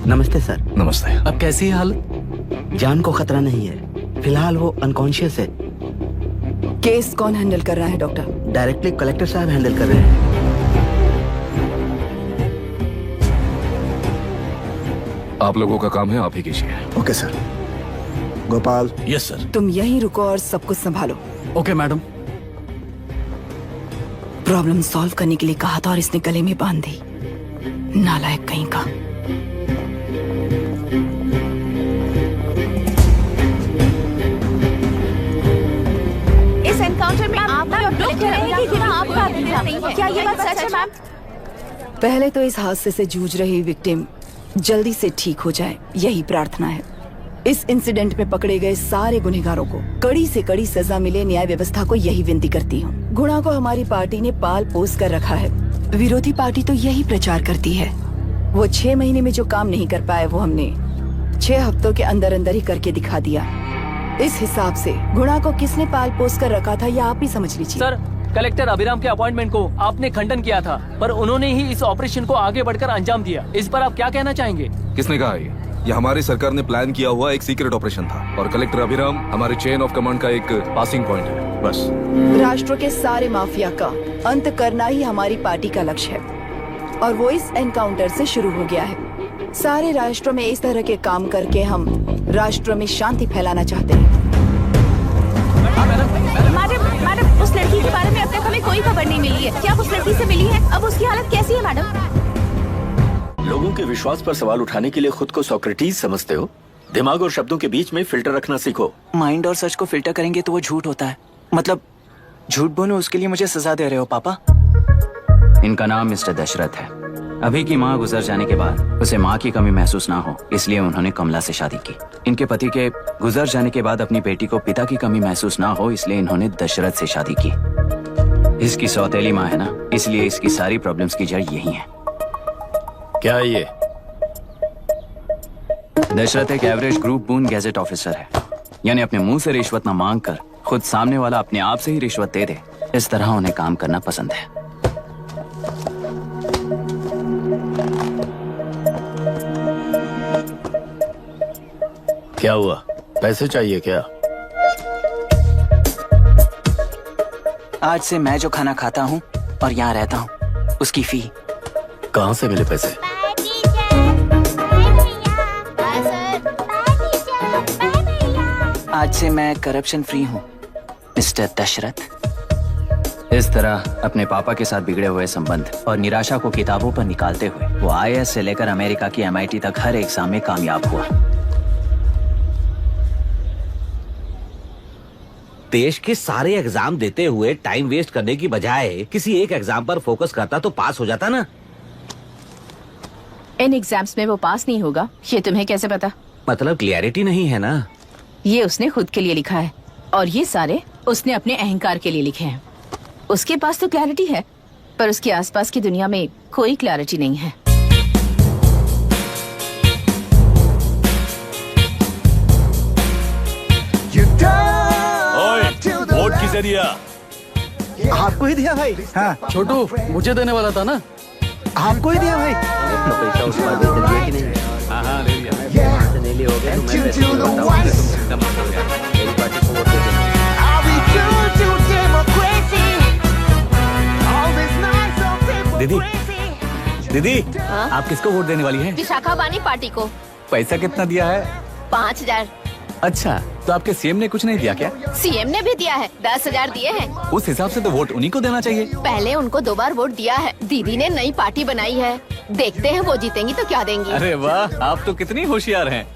नमस्ते सर। नमस्ते। अब कैसी है हालत? जान को खतरा नहीं है, फिलहाल वो अनकॉन्शियस है। केस कौन हैंडल कर रहा है डॉक्टर? डायरेक्टली कलेक्टर साहब हैंडल कर रहे हैं। आप लोगों का काम है, आप ही कीजिए। Okay sir. Gopal. Yes sir. तुम यहीं रुको और सब कुछ संभालो। Okay madam. प्रॉब्लम सॉल्व करने के लिए कहा था और इसने गले में बांध दी। नालायक कहीं का। इस एनकाउंटर में आप क्या ये बात सच है मैम? पहले तो इस हादसे से जूझ रही विक्टिम जल्दी से ठीक हो जाए, यही प्रार्थना है। इस इंसिडेंट में पकड़े गए सारे गुनहगारों को कड़ी से कड़ी सजा मिले, न्याय व्यवस्था को यही विनती करती हूँ। गुणा को हमारी पार्टी ने पाल पोस कर रखा है। विरोधी पार्टी तो यही प्रचार करती है। वो 6 महीने में जो काम नहीं कर पाए वो हमने 6 हफ्तों के अंदर अंदर ही करके दिखा दिया। इस हिसाब से गुणा को किसने पाल पोस कर रखा था, यह आप ही समझ लीजिए। सर, कलेक्टर अभिराम के अपॉइंटमेंट को आपने खंडन किया था, पर उन्होंने ही इस ऑपरेशन को आगे बढ़कर अंजाम दिया। इस पर आप क्या कहना चाहेंगे? किसने कहा ये हमारी सरकार ने प्लान किया हुआ एक सीक्रेट ऑपरेशन था और कलेक्टर अभिराम हमारे चेन ऑफ कमांड का एक पासिंग पॉइंट है, बस। राष्ट्र के सारे माफिया का अंत करना ही हमारी पार्टी का लक्ष्य है और वो इस एनकाउंटर से शुरू हो गया है। सारे राष्ट्रों में इस तरह के काम करके हम राष्ट्र में शांति फैलाना चाहते हैं। मैडम, उस लड़की के बारे में अब तक हमें कोई खबर नहीं मिली है। क्या आप उस लड़की से मिली है? अब उसकी हालत कैसी है मैडम? लोगों के विश्वास पर सवाल उठाने के लिए खुद को सोक्रेटिस समझते हो? दिमाग और शब्दों के बीच में फिल्टर रखना सीखो। माइंड और सच को फिल्टर करेंगे तो वो झूठ होता है। मतलब झूठ बोलो, उसके लिए मुझे सजा दे रहे हो पापा? इनका नाम मिस्टर दशरथ है। अभी की माँ गुजर जाने के बाद उसे माँ की कमी महसूस ना हो, इसलिए उन्होंने कमला से शादी की। इनके पति के गुजर जाने के बाद अपनी बेटी को पिता की कमी महसूस ना हो, इसलिए इन्होंने दशरथ से शादी की। इसकी सौतेली माँ है ना, इसलिए इसकी सारी प्रॉब्लम्स की जड़ यही है। क्या है ये? दशरथ एक एवरेज ग्रुप बून गैजेट ऑफिसर है, यानी अपने मुंह से रिश्वत न मांग कर खुद सामने वाला अपने आप से ही रिश्वत दे दे, इस तरह उन्हें काम करना पसंद है। क्या हुआ? पैसे चाहिए क्या? आज से मैं जो खाना खाता हूँ और यहाँ रहता हूँ, उसकी फी। कहाँ से मिले पैसे? आज से मैं करप्शन फ्री हूँ मिस्टर दशरथ। इस तरह अपने पापा के साथ बिगड़े हुए संबंध और निराशा को किताबों पर निकालते हुए वो IAS से लेकर अमेरिका की MIT तक हर एग्जाम में कामयाब हुआ। देश के सारे एग्जाम देते हुए टाइम वेस्ट करने की बजाय किसी एक एग्जाम पर फोकस करता तो पास हो जाता ना। इन एग्जाम्स में वो पास नहीं होगा, ये तुम्हें कैसे पता? मतलब क्लियरिटी नहीं है ना। ये उसने खुद के लिए लिखा है और ये सारे उसने अपने अहंकार के लिए लिखे हैं। उसके पास तो क्लैरिटी है, पर उसके आसपास की दुनिया में कोई क्लैरिटी नहीं है। वोट किसे दिया? आपको ही दिया भाई। हाँ, छोटू, मुझे देने वाला था ना। आपको ही दिया भाई। तो पैसा उस पर दे दिया कि नहीं? हाँ, ले लिया। नहीं लिए हो गए तो मैं पैसे नहीं बताऊंगा, तुम खत्म हो गया। मेरी पार्टी को वोट दे देना। दीदी, दीदी, आप किसको वोट देने वाली हैं? विशाखा बानी पार्टी को। पैसा कितना दिया है? 5000। अच्छा, तो आपके सीएम ने कुछ नहीं दिया क्या? सीएम ने भी दिया है, 10,000 दिए हैं। उस हिसाब से तो वोट उन्हीं को देना चाहिए। पहले उनको 2 बार वोट दिया है। दीदी ने नई पार्टी बनाई है, देखते हैं वो जीतेंगी तो क्या देंगी। अरे वाह, आप तो कितनी होशियार हैं।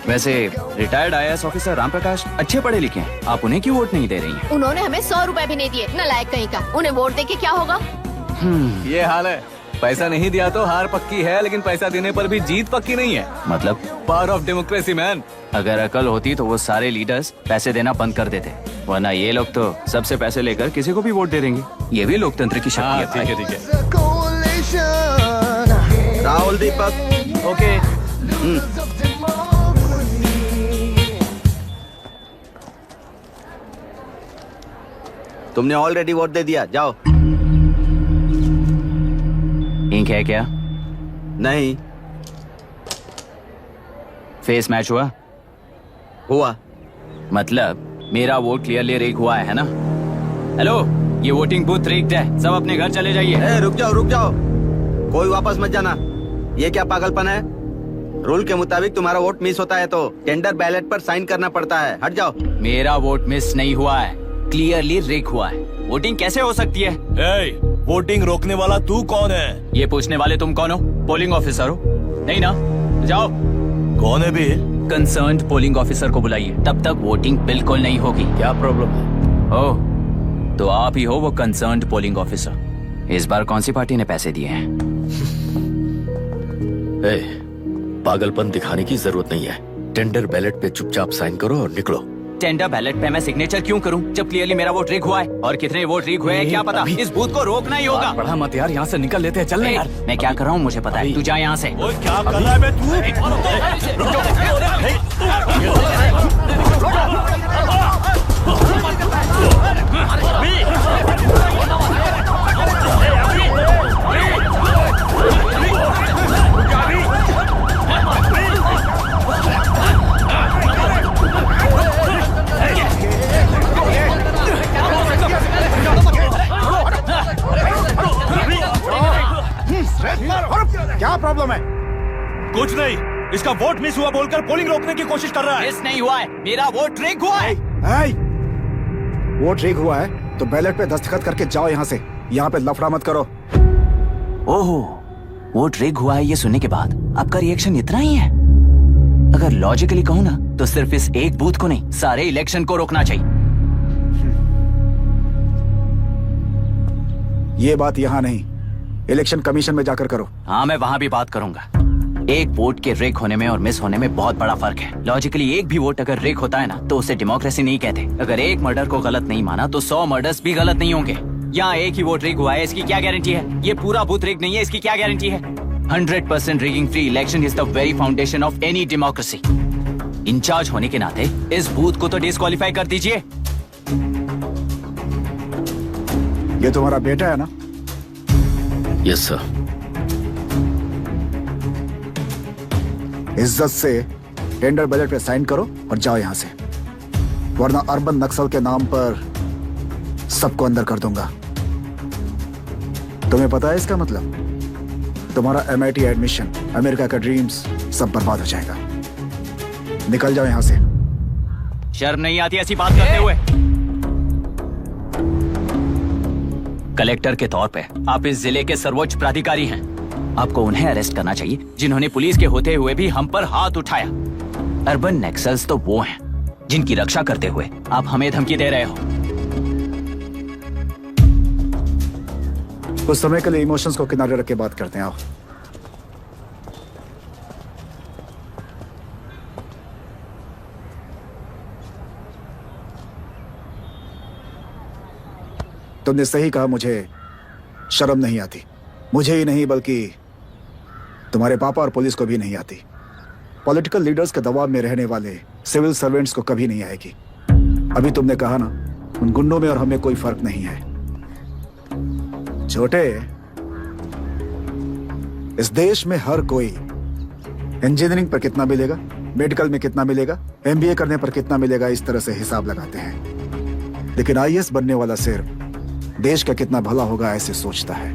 वैसे retired IAS officer Ram Prakash अच्छे पढ़े लिखे हैं, आप उन्हें क्यों वोट नहीं दे रही हैं? उन्होंने हमें 100 रुपए भी नहीं दिए, नालायक कहीं का। उन्हें वोट दे के क्या होगा? ये हाल है। पैसा नहीं दिया तो हार पक्की है, लेकिन पैसा देने पर भी जीत पक्की नहीं है। मतलब पावर ऑफ डेमोक्रेसी मैन। अगर अकल होती तो वो सारे लीडर्स पैसे देना बंद कर देते, वरना ये लोग तो सबसे पैसे लेकर किसी को भी वोट दे देंगे। ये भी लोकतंत्र की शक्ति है। ठीक है, ठीक है। राहुल दीपक, ओके। तुमने ऑलरेडी वोट दे दिया, जाओ। इंक है क्या? नहीं, फेस मैच हुआ? हुआ। मतलब मेरा वोट क्लियरली रिग हुआ है ना? हेलो, ये वोटिंग बूथ रिग्ड है, सब अपने घर चले जाइए। रुक जाओ, कोई वापस मत जाना। ये क्या पागलपन है? रूल के मुताबिक तुम्हारा वोट मिस होता है तो टेंडर बैलेट पर साइन करना पड़ता है। हट जाओ। मेरा वोट मिस नहीं हुआ है, क्लियरली रिग हुआ है। वोटिंग कैसे हो सकती है? वोटिंग रोकने वाला तू कौन है? ये पूछने वाले तुम कौन हो? पोलिंग ऑफिसर हो? नहीं ना? जाओ। कौन है बे? कंसर्न्ड पोलिंग ऑफिसर को बुलाइए, तब तक वोटिंग बिल्कुल नहीं होगी। क्या प्रॉब्लम है? ओह, तो आप ही हो वो कंसर्न्ड पोलिंग ऑफिसर। इस बार कौन सी पार्टी ने पैसे दिए हैं? पागलपन दिखाने की जरूरत नहीं है। टेंडर बैलेट पे चुपचाप साइन करो और निकलो। टेंडर बैलेट पे मैं सिग्नेचर क्यों करूं जब क्लियरली मेरा वोट रिग हुआ है? और कितने वोट रिग हुए हैं क्या पता? इस बूथ को रोकना ही होगा। बढ़ा मत यार, यहाँ से निकल लेते हैं। चल यार। मैं क्या कर रहा हूँ मुझे पता है, तू जा यहाँ से। क्या कर रहा है बे तू? क्या प्रॉब्लम है? कुछ नहीं, इसका वोट मिस हुआ बोलकर पोलिंग रोकने की कोशिश कर रहा है। मिस नहीं हुआ है, मेरा वोट रिग हुआ है। वोट रिग हुआ है तो बैलेट पे दस्तखत करके जाओ यहाँ से। यहाँ पे लफड़ा मत करो। ओहो, वोट रिग हुआ है ये सुनने के बाद आपका रिएक्शन इतना ही है? अगर लॉजिकली कहूँ ना तो सिर्फ इस एक बूथ को नहीं, सारे इलेक्शन को रोकना चाहिए। ये बात यहाँ नहीं, इलेक्शन कमीशन में जाकर करो। हाँ, मैं वहाँ भी बात करूंगा। एक वोट के रिग होने में और मिस होने में बहुत बड़ा फर्क है। लॉजिकली एक भी वोट अगर रिग होता है ना तो उसे डेमोक्रेसी नहीं कहते। अगर एक मर्डर को गलत नहीं माना तो 100 मर्डर्स भी गलत नहीं होंगे। यहाँ एक ही वोट रिग हुआ है, इसकी क्या गारंटी है? ये पूरा बूथ रिग नहीं है, इसकी क्या गारंटी है? 100% rigging free election is the very foundation of any democracy. Incharge होने के नाते इस बूथ को तो डिस्क्वालीफाई कर दीजिए। ये तुम्हारा बेटा है ना? Yes sir. इज्जत से टेंडर बैलेट पे साइन करो और जाओ यहाँ से, वरना अर्बन नक्सल के नाम पर सबको अंदर कर दूंगा। तुम्हें पता है इसका मतलब? तुम्हारा MIT एडमिशन, अमेरिका का ड्रीम्स सब बर्बाद हो जाएगा। निकल जाओ यहाँ से। शर्म नहीं आती ऐसी बात करते हुए? कलेक्टर के तौर पे आप इस जिले के सर्वोच्च प्राधिकारी हैं। आपको उन्हें अरेस्ट करना चाहिए जिन्होंने पुलिस के होते हुए भी हम पर हाथ उठाया। अर्बन नक्सल्स तो वो हैं जिनकी रक्षा करते हुए आप हमें धमकी दे रहे हो। कुछ समय के लिए इमोशंस को किनारे रख के बात करते हैं। आओ। तुमने सही कहा, मुझे शर्म नहीं आती। मुझे ही नहीं बल्कि तुम्हारे पापा और पुलिस को भी नहीं आती। पॉलिटिकल लीडर्स के दबाव में रहने वाले सिविल सर्वेंट्स को कभी नहीं आएगी। अभी तुमने कहा ना, उन गुंडों में और हमें कोई फर्क नहीं है। छोटे, इस देश में हर कोई इंजीनियरिंग पर कितना मिलेगा, मेडिकल में कितना मिलेगा, MBA करने पर कितना मिलेगा, इस तरह से हिसाब लगाते हैं। लेकिन IAS बनने वाला सिर्फ देश का कितना भला होगा ऐसे सोचता है।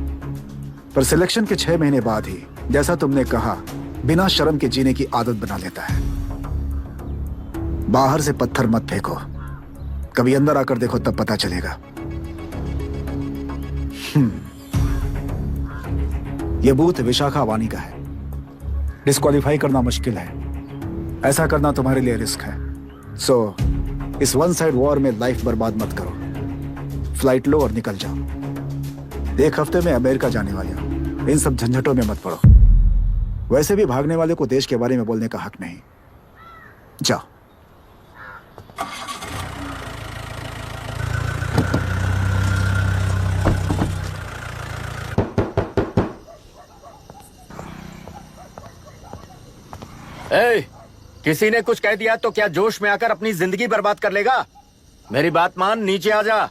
पर सिलेक्शन के 6 महीने बाद ही, जैसा तुमने कहा, बिना शर्म के जीने की आदत बना लेता है। बाहर से पत्थर मत फेंको, कभी अंदर आकर देखो तब पता चलेगा। यह बूथ विशाखावानी का है। डिस्क्वालीफाई करना मुश्किल है, ऐसा करना तुम्हारे लिए रिस्क है। सो इस वन साइड वॉर में लाइफ बर्बाद मत करो। फ्लाइट लो और निकल जाओ। 1 हफ्ते में अमेरिका जाने वाले हो, इन सब झंझटों में मत पड़ो। वैसे भी भागने वाले को देश के बारे में बोलने का हक नहीं। जाओ। किसी ने कुछ कह दिया तो क्या जोश में आकर अपनी जिंदगी बर्बाद कर लेगा? मेरी बात मान, नीचे आ जा।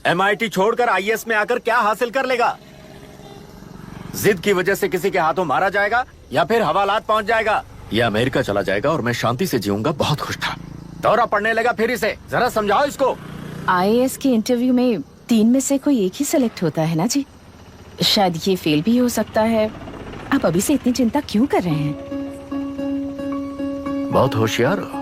MIT छोड़कर IAS में आकर क्या हासिल कर लेगा? जिद की वजह से किसी के हाथों मारा जाएगा या फिर हवालात पहुंच जाएगा। ये अमेरिका चला जाएगा और मैं शांति से जीऊंगा। बहुत खुश था। दौरा पड़ने लगा फिर इसे, जरा समझाओ इसको। आईएएस के इंटरव्यू में 3 में से कोई एक ही सिलेक्ट होता है ना जी। शायद ये फेल भी हो सकता है। आप अभी से इतनी चिंता क्यों कर रहे हैं? बहुत होशियार हो।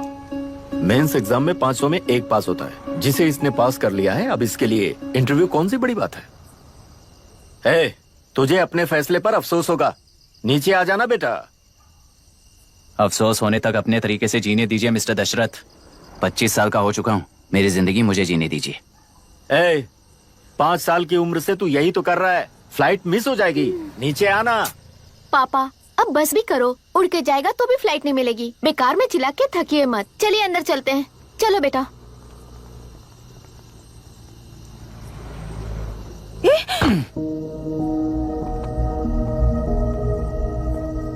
मेंस एग्जाम में 500 में 1 पास होता है, जिसे इसने पास कर लिया है। अब इसके लिए इंटरव्यू कौन सी बड़ी बात है? तुझे अपने फैसले पर अफसोस होगा। नीचे आ जाना बेटा। अफसोस होने तक अपने तरीके से जीने दीजिए मिस्टर दशरथ। 25 साल का हो चुका हूँ, मेरी जिंदगी मुझे जीने दीजिए। 5 साल की उम्र से तू यही तो कर रहा है। फ्लाइट मिस हो जाएगी। नीचे आना। पापा अब बस भी करो, उड़ के जाएगा तो भी फ्लाइट नहीं मिलेगी। बेकार में चिल्ला के थकिए मत। चलिए अंदर चलते हैं। चलो बेटा।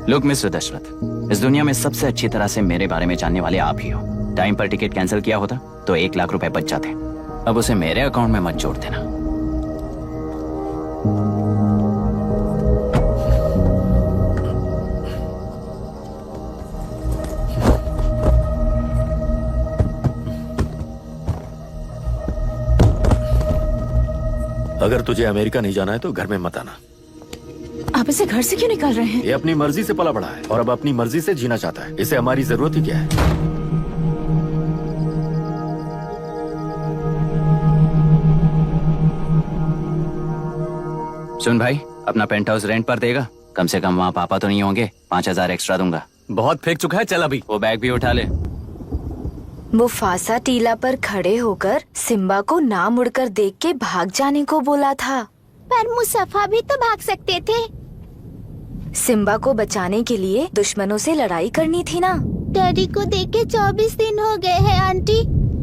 लुक मिस्टर दशरथ, इस दुनिया में सबसे अच्छी तरह से मेरे बारे में जानने वाले आप ही हो। टाइम पर टिकट कैंसिल किया होता तो 1 लाख रुपए बच जाते। अब उसे मेरे अकाउंट में मत जोड़ देना। अगर तुझे अमेरिका नहीं जाना है तो घर में मत आना। आप इसे घर से क्यों निकाल रहे हैं? ये अपनी मर्जी से पला बड़ा है और अब अपनी मर्जी से जीना चाहता है। इसे हमारी जरूरत ही क्या है? सुन भाई, अपना पेंट हाउस रेंट पर देगा? कम से कम वहाँ पापा तो नहीं होंगे। 5000 एक्स्ट्रा दूंगा। बहुत फेंक चुका है, चल अभी। वो बैग भी उठा ले। मुफासा टीला पर खड़े होकर सिम्बा को ना मुड़कर देख के भाग जाने को बोला था। पर मुसफा भी तो भाग सकते थे। सिम्बा को बचाने के लिए दुश्मनों से लड़ाई करनी थी ना। डैडी को देख के 24 दिन हो गए हैं आंटी।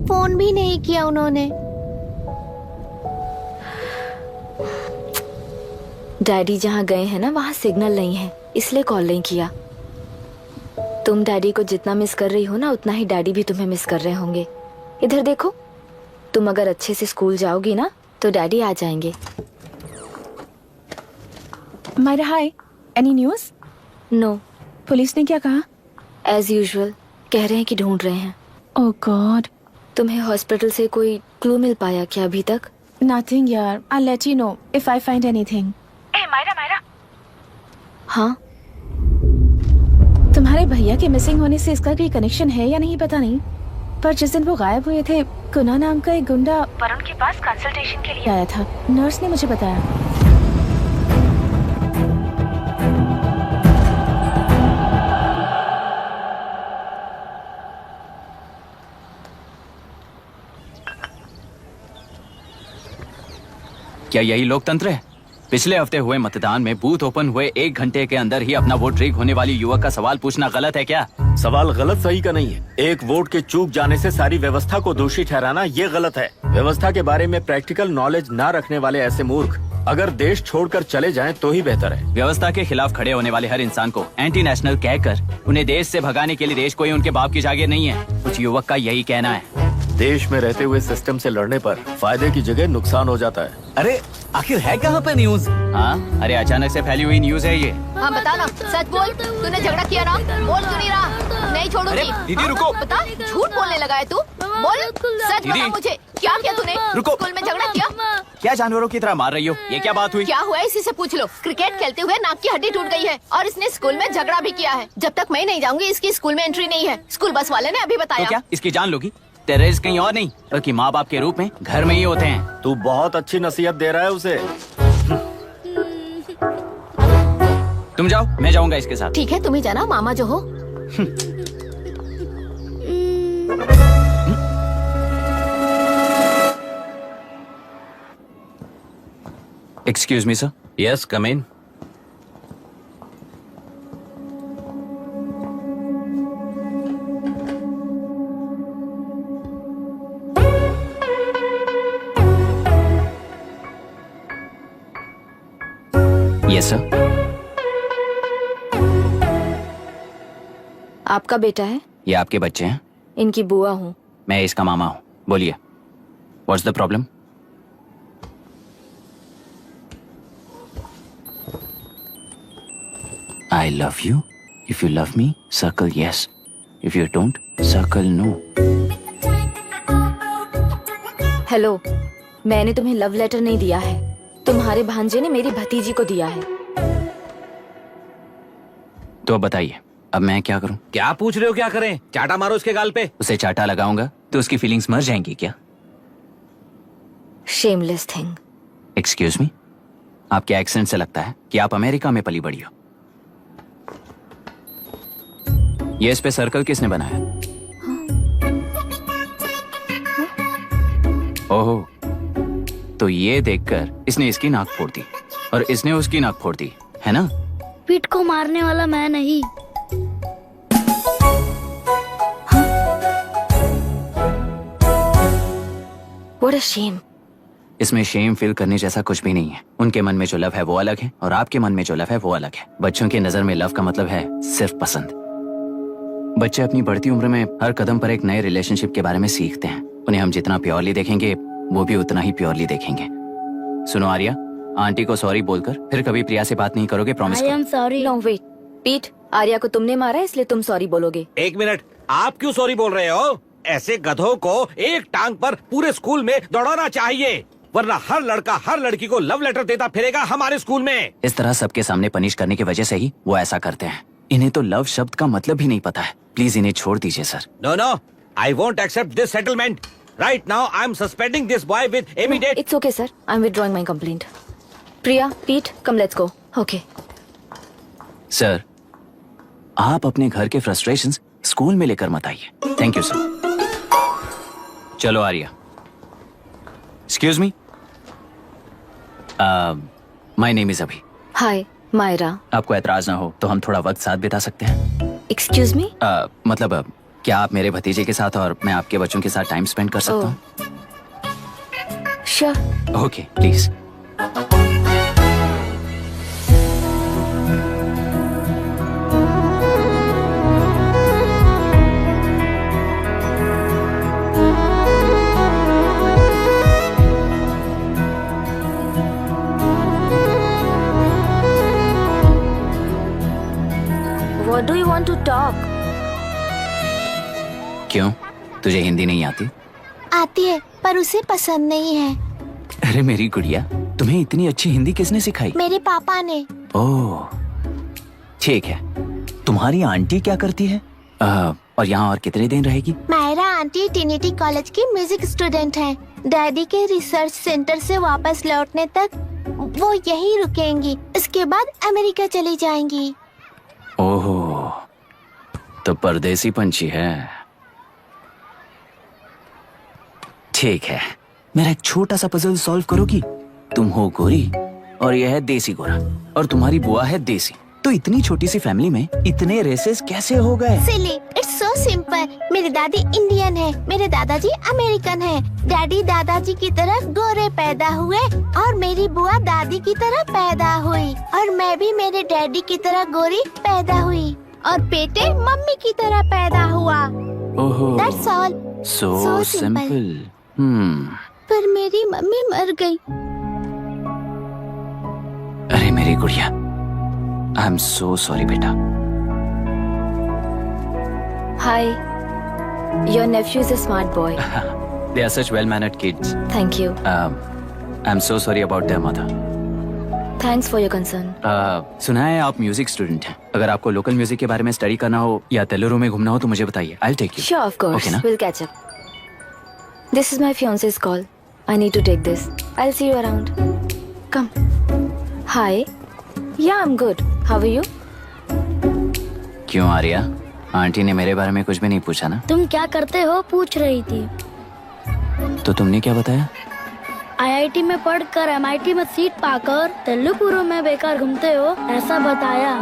फोन भी नहीं किया उन्होंने। डैडी जहाँ गए हैं ना, वहाँ सिग्नल नहीं है, इसलिए कॉल नहीं किया। तुम डैडी को जितना मिस कर रही हो ना, उतना ही डैडी भी तुम्हें मिस कर रहे होंगे। इधर देखो, तुम अगर अच्छे से स्कूल जाओगी ना तो डैडी आ जाएंगे। मायरा हाय, एनी न्यूज? नो। पुलिस ने क्या कहा? एज यूजुअल कह रहे हैं कि ढूंढ रहे हैं। ओह गॉड। तुम्हें हॉस्पिटल से कोई क्लू मिल पाया क्या अभी तक? नथिंग यार, I let you know if I find anything. Myra. हाँ, तुम्हारे भैया के मिसिंग होने से इसका कोई कनेक्शन है या नहीं पता नहीं, पर जिस दिन वो गायब हुए थे, कुना नाम का एक गुंडा वरुण के पास कंसल्टेशन के लिए आया था। नर्स ने मुझे बताया। क्या यही लोकतंत्र है? पिछले हफ्ते हुए मतदान में बूथ ओपन हुए 1 घंटे के अंदर ही अपना वोट रीक होने वाली युवक का सवाल पूछना गलत है क्या? सवाल गलत सही का नहीं है। एक वोट के चूक जाने से सारी व्यवस्था को दोषी ठहराना ये गलत है। व्यवस्था के बारे में प्रैक्टिकल नॉलेज ना रखने वाले ऐसे मूर्ख अगर देश छोड़कर चले जाएं तो ही बेहतर है। व्यवस्था के खिलाफ खड़े होने वाले हर इंसान को एंटी नेशनल कहकर उन्हें देश से भगाने के लिए देश कोई उनके बाप की जागीर नहीं है। कुछ युवक का यही कहना है। देश में रहते हुए सिस्टम से लड़ने पर फायदे की जगह नुकसान हो जाता है। अरे आखिर है कहाँ पे न्यूज? हाँ, अरे अचानक से फैली हुई न्यूज है ये। हाँ बता ना, सच बोल। तूने झगड़ा किया ना? बोल क्यों नहीं रहा? नहीं छोड़ूंगी। दीदी रुको। बता, झूठ बोलने लगा है तू। बोल, सच बता मुझे, क्या किया तूने? रुको। स्कूल में झगड़ा किया? क्या जानवरों की तरह मार रही हो? ये क्या बात हुई? क्या हुआ है इसी से पूछ लो। क्रिकेट खेलते हुए नाक की हड्डी टूट गई है और इसने स्कूल में झगड़ा भी किया है। जब तक मैं नहीं जाऊंगी इसकी स्कूल में एंट्री नहीं है। स्कूल बस वाले ने अभी तो बताया। क्या इसकी जान लोगी? टेररिस्ट कहीं और नहीं बल्कि माँ बाप के रूप में घर में ही होते हैं। तू बहुत अच्छी नसीहत दे रहा है उसे। तुम जाओ, मैं जाऊंगा इसके साथ। ठीक है, तुम ही जाना, मामा जो हो। Excuse me sir. Yes, come in. Yes sir. आपका बेटा है? ये आपके बच्चे हैं? इनकी बुआ हूँ। मैं इसका मामा हूँ। बोलिए, what's the problem? I love you if you love me circle yes, if you don't circle no. Hello, मैंने तुम्हें लव लेटर नहीं दिया है, तुम्हारे भांजे ने मेरी भतीजी को दिया है। तो अब बताइए, अब मैं क्या करूं? क्या पूछ रहे हो? क्या करें? चाटा मारो उसके गाल पे। उसे चाटा लगाऊंगा तो उसकी फीलिंग्स मर जाएंगी क्या? Shameless thing. एक्सक्यूज मी, आपके एक्सेंट से लगता है कि आप अमेरिका में पली बड़ी हो। ये इस पे सर्कल किसने बनाया? ओहो, तो ये देखकर इसने इसकी नाक फोड़ दी और इसने उसकी नाक फोड़ दी, है ना? पीठ को मारने वाला मैं नहीं। What a shame. इसमें शेम फील करने जैसा कुछ भी नहीं है। उनके मन में जो लव है वो अलग है और आपके मन में जो लव है वो अलग है। बच्चों की नजर में लव का मतलब है सिर्फ पसंद। बच्चे अपनी बढ़ती उम्र में हर कदम पर एक नए रिलेशनशिप के बारे में सीखते हैं। उन्हें हम जितना प्योरली देखेंगे वो भी उतना ही प्योरली देखेंगे। सुनो आर्या, आंटी को सॉरी बोलकर फिर कभी प्रिया से बात नहीं करोगे, promise I am sorry. No, wait. पीट, आर्या को तुमने मारा इसलिए तुम सॉरी बोलोगे। एक मिनट, आप क्यों सॉरी बोल रहे हो? ऐसे गधों को एक टांग पर पूरे स्कूल में दौड़ाना चाहिए, वरना हर लड़का हर लड़की को लव लेटर देता फिरेगा हमारे स्कूल में। इस तरह सबके सामने पनिश करने की वजह से ही वो ऐसा करते हैं। इन्हें तो लव शब्द का मतलब ही नहीं पता है। प्लीज इन्हें छोड़ दीजिए sir. No no, I won't accept this settlement. Right now I am suspending this boy with immediate. It's okay, sir. I'm withdrawing my complaint. Priya, Pete, come let's go. Okay. Sir, आप अपने घर के frustrations school में लेकर मत आइए। Thank you sir. चलो Arya. Excuse me, my name is Abhi. Hi, Myra. आपको एतराज ना हो तो हम थोड़ा वक्त साथ बिता सकते हैं? Excuse me? मतलब क्या आप मेरे भतीजे के साथ और मैं आपके बच्चों के साथ टाइम स्पेंड कर सकता हूँ? Sure. Okay, please. What do you want to talk? क्यों, तुझे हिंदी नहीं आती? आती है पर उसे पसंद नहीं है। अरे मेरी गुड़िया, तुम्हें इतनी अच्छी हिंदी किसने सिखाई? मेरे पापा ने। ओह, ठीक है। तुम्हारी आंटी क्या करती है? और यहाँ और कितने दिन रहेगी? मायरा आंटी ट्रिनिटी कॉलेज की म्यूजिक स्टूडेंट है। डैडी के रिसर्च सेंटर से वापस लौटने तक वो यहीं रुकेंगी। इसके बाद अमेरिका चली जाएंगी। ओहो, तो परदेसी पंछी है। ठीक है, मेरा एक छोटा सा पजल सॉल्व करोगी? तुम हो गोरी और यह है देसी गोरा और तुम्हारी बुआ है देसी, तो इतनी छोटी सी फैमिली में इतने रेसेस कैसे हो गए? सिली, इट्स सो सिंपल। मेरी दादी इंडियन है, मेरे दादाजी अमेरिकन है। डैडी दादाजी की तरह गोरे पैदा हुए और मेरी बुआ दादी की तरह पैदा हुई और मैं भी मेरे डैडी की तरह गोरी पैदा हुई और बेटे मम्मी की तरह पैदा हुआ। ओहो, That's all. So simple. पर मेरी मम्मी मर गई। अरे मेरी गुड़िया, आई एम सो सॉरी बेटा। Hi. Your nephew is a smart boy. They are such well-mannered kids. Thank you. I'm so sorry about their mother. Thanks for your concern. सुना है आप म्यूजिक स्टूडेंट हैं। अगर आपको लोकल म्यूजिक के बारे में स्टडी करना हो या तेलुरु में घूमना हो तो मुझे बताइए। I'll take you. Sure, of course. Okay, ना? We'll catch up. This is my fiance's call. I need to take this. I'll see you around. Come. Hi. Yeah, I'm good. How are you? क्यों Arya, aunty ने मेरे बारे में कुछ भी नहीं पूछा ना? तुम क्या करते हो पूछ रही थी। तो तुमने क्या बताया? IIT में पढ़कर MIT में सीट पाकर तेलुगु में बेकार घूमते हो ऐसा बताया।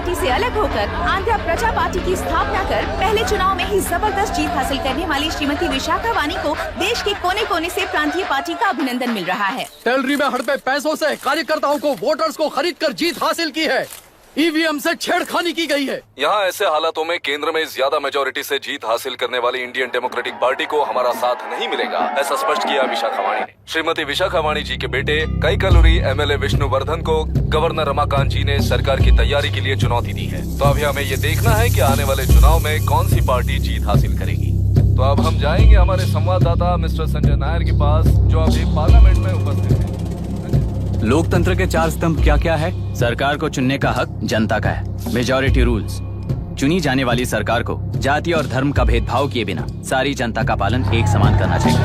पार्टी से अलग होकर आंध्र प्रजा पार्टी की स्थापना कर पहले चुनाव में ही जबरदस्त जीत हासिल करने वाली श्रीमती विशाखा वानी को देश के कोने कोने से प्रांतीय पार्टी का अभिनंदन मिल रहा है। टेलरी में हड़पे पैसों से कार्यकर्ताओं को वोटर्स को खरीद कर जीत हासिल की है। ईवीएम से छेड़खानी की गई है। यहाँ ऐसे हालातों में केंद्र में ज्यादा मेजोरिटी से जीत हासिल करने वाली इंडियन डेमोक्रेटिक पार्टी को हमारा साथ नहीं मिलेगा, ऐसा स्पष्ट किया विशाखा वाणी ने। श्रीमती विशाखा वाणी जी के बेटे कैकलुरी एमएलए विष्णुवर्धन को गवर्नर रमाकांत जी ने सरकार की तैयारी के लिए चुनौती दी है। तो अभी हमें ये देखना है कि आने वाले चुनाव में कौन सी पार्टी जीत हासिल करेगी। तो अब हम जाएंगे हमारे संवाददाता मिस्टर संजय नायर के पास, जो अभी पार्लियामेंट में उपस्थित है। लोकतंत्र के 4 स्तंभ क्या क्या है? सरकार को चुनने का हक जनता का है। Majority rules. चुनी जाने वाली सरकार को जाति और धर्म का भेदभाव किए बिना सारी जनता का पालन एक समान करना चाहिए।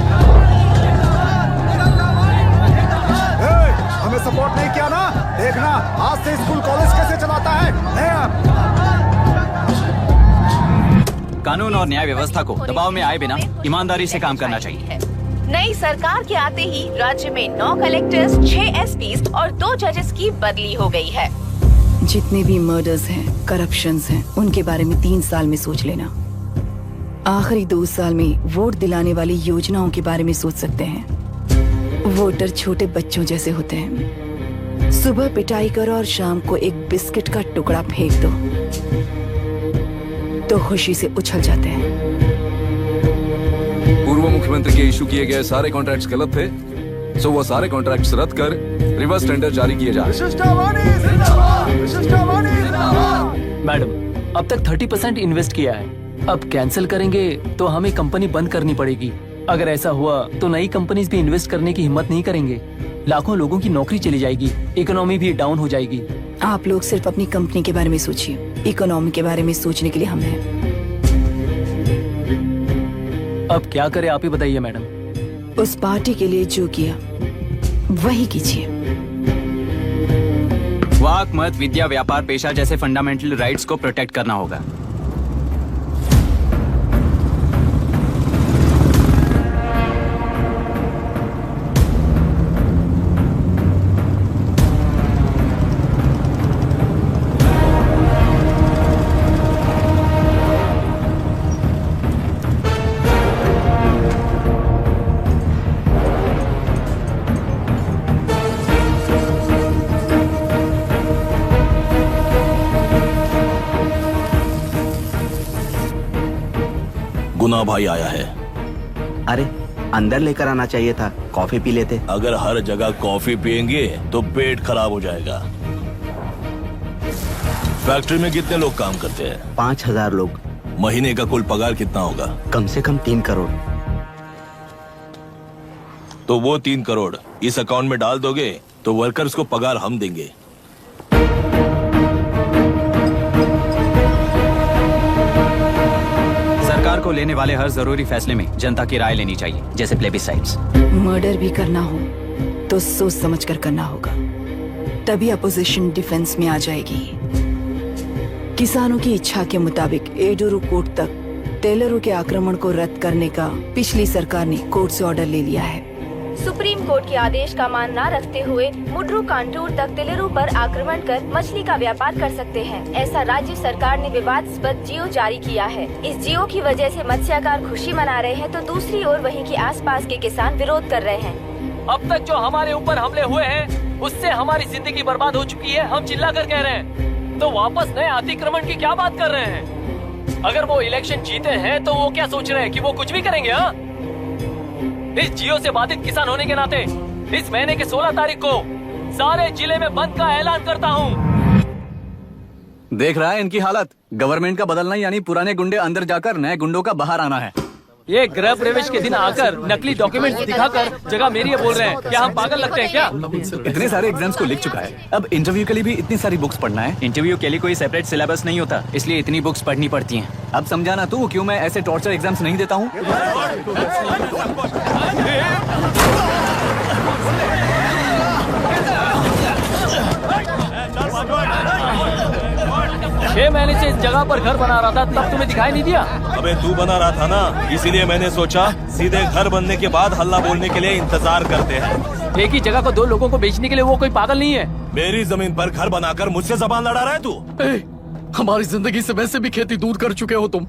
हमें सपोर्ट नहीं किया ना, देखना आज से स्कूल कॉलेज कैसे चलाता है। कानून और न्याय व्यवस्था को दबाव में आए बिना ईमानदारी से काम करना चाहिए। नई सरकार के आते ही राज्य में 9 कलेक्टर्स, 6 एसपीज और 2 जजेस की बदली हो गई है। जितने भी मर्डर्स हैं, करप्शंस हैं, उनके बारे में 3 साल में सोच लेना। आखिरी 2 साल में वोट दिलाने वाली योजनाओं के बारे में सोच सकते हैं। वोटर छोटे बच्चों जैसे होते हैं। सुबह पिटाई करो और शाम को एक बिस्किट का टुकड़ा फेंक दो तो खुशी से उछल जाते हैं। पूर्व मुख्यमंत्री के इशू किए गए सारे कॉन्ट्रैक्ट्स गलत थे, सो वो सारे कॉन्ट्रैक्ट्स रद्द कर रिवर्स टेंडर जारी किए जा रहे हैं। मैडम, अब तक 30% इन्वेस्ट किया है। अब कैंसिल करेंगे तो हमें कंपनी बंद करनी पड़ेगी। अगर ऐसा हुआ तो नई कंपनीज भी इन्वेस्ट करने की हिम्मत नहीं करेंगे। लाखों लोगों की नौकरी चली जाएगी, इकोनॉमी भी डाउन हो जाएगी। आप लोग सिर्फ अपनी कंपनी के बारे में सोचिए, इकोनॉमी के बारे में सोचने के लिए हम हैं। अब क्या करें आप ही बताइए मैडम। उस पार्टी के लिए जो किया वही कीजिए। वाक, मत, विद्या, व्यापार, पेशा जैसे फंडामेंटल राइट्स को प्रोटेक्ट करना होगा। गुना भाई आया है। अरे अंदर लेकर आना चाहिए था, कॉफी पी लेते। अगर हर जगह कॉफी पियेंगे तो पेट खराब हो जाएगा। फैक्ट्री में कितने लोग काम करते हैं? 5000 लोग। महीने का कुल पगार कितना होगा? कम से कम 3 करोड़। तो वो 3 करोड़ इस अकाउंट में डाल दोगे तो वर्कर्स को पगार हम देंगे। सरकार को लेने वाले हर जरूरी फैसले में जनता की राय लेनी चाहिए, जैसे प्लेबिसाइट्स। मर्डर भी करना हो तो सोच समझ कर करना होगा, तभी अपोजिशन डिफेंस में आ जाएगी। किसानों की इच्छा के मुताबिक एडुरु कोर्ट तक टेलरों के आक्रमण को रद्द करने का पिछली सरकार ने कोर्ट से ऑर्डर ले लिया है। सुप्रीम कोर्ट के आदेश का मान न रखते हुए मुड्रू कांटूर तक टेलरों पर आक्रमण कर मछली का व्यापार कर सकते हैं, ऐसा राज्य सरकार ने विवादास्पद जियो जारी किया है। इस जियो की वजह से मत्स्यकार खुशी मना रहे हैं तो दूसरी ओर वहीं के आसपास के किसान विरोध कर रहे हैं। अब तक जो हमारे ऊपर हमले हुए हैं उससे हमारी जिंदगी बर्बाद हो चुकी है। हम चिल्ला कर कह रहे हैं तो वापस नए अतिक्रमण की क्या बात कर रहे हैं? अगर वो इलेक्शन जीते हैं तो वो क्या सोच रहे हैं कि वो कुछ भी करेंगे? हाँ, इस जियो से बाधित किसान होने के नाते इस महीने के 16 तारीख को सारे जिले में बंद का ऐलान करता हूँ। देख रहा है इनकी हालत। गवर्नमेंट का बदलना यानी पुराने गुंडे अंदर जाकर नए गुंडों का बाहर आना है। ये गृह प्रवेश के दिन आकर नकली डॉक्यूमेंट दिखाकर जगह मेरी है बोल रहे हैं। क्या हम पागल लगते हैं क्या? इतने सारे एग्जाम्स को लिख चुका है, अब इंटरव्यू के लिए भी इतनी सारी बुक्स पढ़ना है। इंटरव्यू के लिए कोई सेपरेट सिलेबस नहीं होता, इसलिए इतनी बुक्स पढ़नी पड़ती हैं। अब समझाना तू क्यों मैं ऐसे टॉर्चर एग्जाम्स नहीं देता हूँ। 6 महीने से इस जगह पर घर बना रहा था, तब तुम्हें दिखाई नहीं दिया? अबे तू बना रहा था ना, इसीलिए मैंने सोचा सीधे घर बनने के बाद हल्ला बोलने के लिए इंतजार करते हैं। एक ही जगह को 2 लोगों को बेचने के लिए वो कोई पागल नहीं है। मेरी जमीन पर घर बनाकर मुझसे जबान लड़ा रहा है तू? हमारी जिंदगी से वैसे भी खेती दूर कर चुके हो तुम।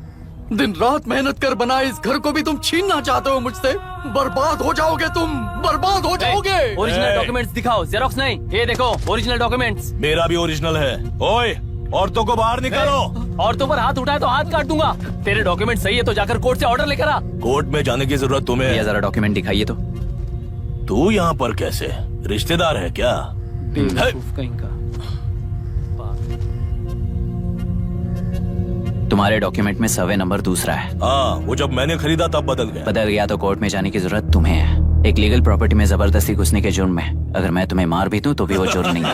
दिन रात मेहनत कर बनाए इस घर को भी तुम छीनना चाहते हो मुझसे। बर्बाद हो जाओगे तुम, बर्बाद हो जाओगे। ओरिजिनल डॉक्यूमेंट्स दिखाओ, जेरोक्स नहीं। ये देखो ओरिजिनल डॉक्यूमेंट्स। मेरा भी ओरिजिनल है। ओए, औरतों को बाहर निकालो। औरतों पर हाथ उठाए तो हाथ काट दूंगा। तेरे डॉक्यूमेंट सही है तो जाकर कोर्ट से ऑर्डर लेकर आ। कोर्ट में जाने की जरूरत तुम्हें है। जरा डॉक्यूमेंट दिखाइए तो। तू यहाँ पर कैसे? रिश्तेदार है क्या? कहीं का। तुम्हारे डॉक्यूमेंट में सर्वे नंबर दूसरा है। हाँ, वो जब मैंने खरीदा तब बदल गया। बदल गया तो कोर्ट में जाने की जरूरत तुम्हें है। एक लीगल प्रॉपर्टी में जबरदस्ती घुसने के जुर्म में अगर मैं तुम्हें मार भी दूं तो भी वो जुर्म नहीं है।